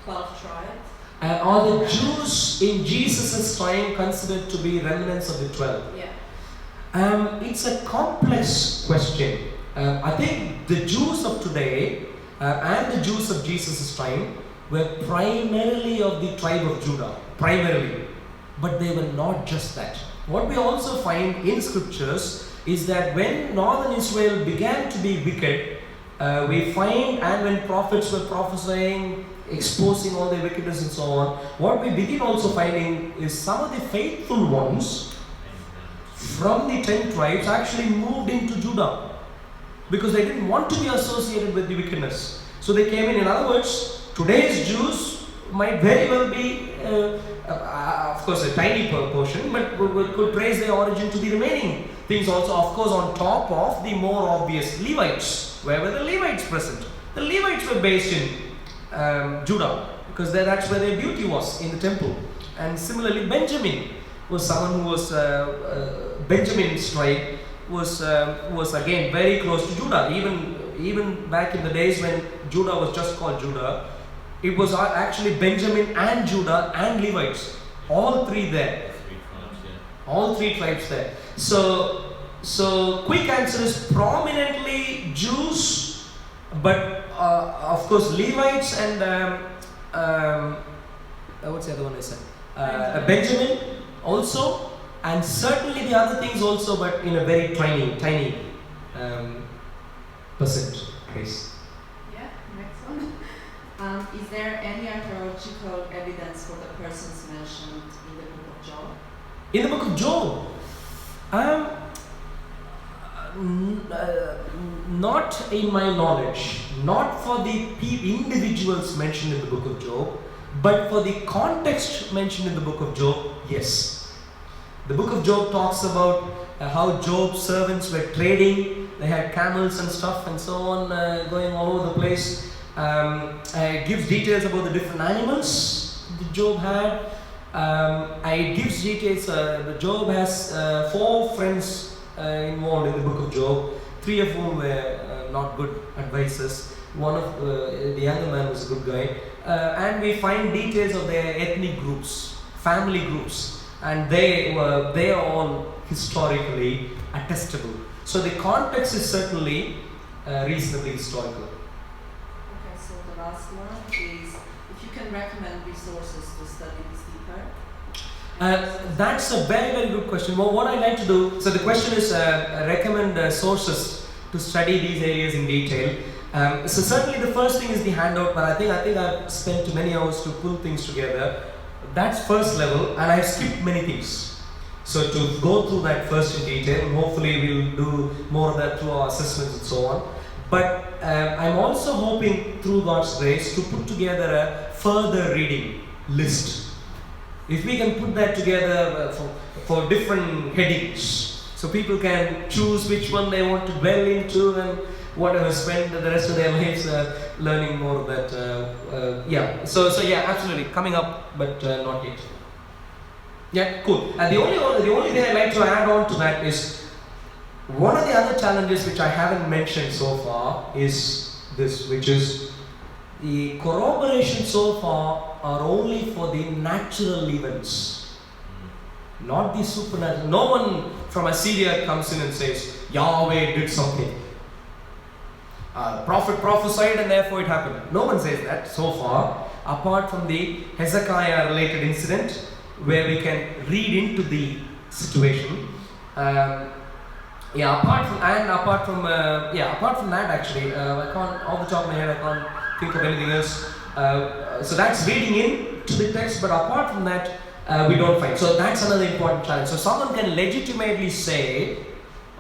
12 tribes? Are the Jews in Jesus' time considered to be remnants of the 12? Yeah. It's a complex question. I think the Jews of today and the Jews of Jesus' time were primarily of the tribe of Judah. Primarily. But they were not just that. What we also find in scriptures is that when northern Israel began to be wicked, we find, and when prophets were prophesying, exposing all their wickedness and so on, what we begin also finding is some of the faithful ones from the 10 tribes actually moved into Judah because they didn't want to be associated with the wickedness. So they came in. In other words, today's Jews might very well be, of course, a tiny portion, but could trace their origin to the remaining things also, of course, on top of the more obvious Levites. Where were the Levites present? The Levites were based in Judah because that's where their duty was in the temple. And similarly, Benjamin was someone who was Benjamin's tribe was again very close to Judah. Even back in the days when Judah was just called Judah, it was actually Benjamin and Judah and Levites, all three there. All three tribes there. So quick answer is prominently Jews, but of course Levites and what's the other one I said? Benjamin also, and certainly the other things also, but in a very tiny percent case. Yeah, next one. Is there any archaeological evidence for the persons mentioned in the book of Job? In the book of Job, not in my knowledge, not for the individuals mentioned in the book of Job, but for the context mentioned in the book of Job, yes. The book of Job talks about how Job's servants were trading, they had camels and stuff and so on going all over the place. It gives details about the different animals that Job had. It gives details, Job has 4 friends involved in the book of Job, 3 of whom were not good advisors. One of the younger man was a good guy. And we find details of their ethnic groups, family groups, and they are all historically attestable. So the context is certainly reasonably historical. Okay, so the last one is if you can recommend resources to study this deeper. That's a very, very good question. Well, what I like to do, so the question is recommend sources to study these areas in detail. So certainly the first thing is the handout, but I think I've spent many hours to pull things together. That's first level, and I've skipped many things. So to go through that first in detail, and hopefully we'll do more of that through our assessments and so on. But I'm also hoping through God's grace to put together a further reading list. If we can put that together for different headings, so people can choose which one they want to dwell into and whatever, spend the rest of their lives learning more of that. Yeah, so yeah, absolutely, coming up, but not yet. Yeah, cool. And the only thing I'd like to add on to that is, one of the other challenges which I haven't mentioned so far is this, which is the corroboration so far are only for the natural events, not the supernatural. No one from Assyria comes in and says, Yahweh did something. Prophet prophesied and therefore it happened. No one says that so far, apart from the Hezekiah related incident where we can read into the situation. Apart from that actually, I can't, off the top of my head, I can't think of anything else. So that's reading in to the text, but apart from that, we don't find. So that's another important challenge. So someone can legitimately say,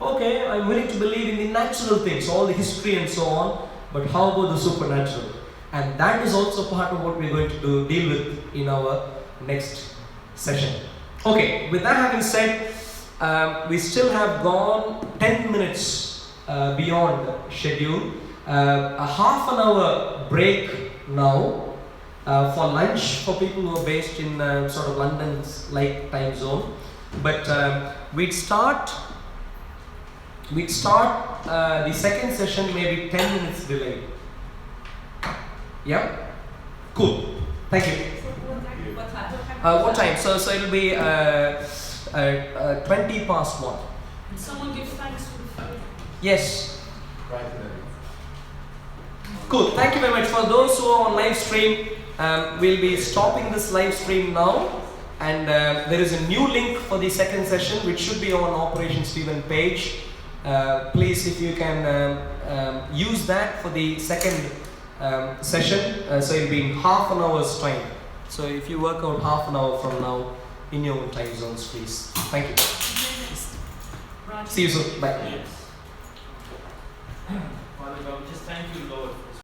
okay, I'm willing to believe in the natural things, all the history and so on, but how about the supernatural? And that is also part of what we're going to deal with in our next session. Okay, with that having said, we still have gone 10 minutes beyond schedule. A half an hour break now for lunch for people who are based in sort of London's like time zone. But we'd start we'd start the second session maybe 10 minutes delayed. Yeah? Cool. Thank you. What time? What time? So it'll be 20 past 1. Someone give thanks for the food. Yes. Cool. Thank you very much. For those who are on live stream, we'll be stopping this live stream now. And there is a new link for the second session which should be on Operation Stephen page. Please, if you can use that for the second session, so it'll be in half an hour's time. So if you work out half an hour from now in your own time zones, please. Thank you. See you soon. Bye. Father God, we just thank you, Lord, for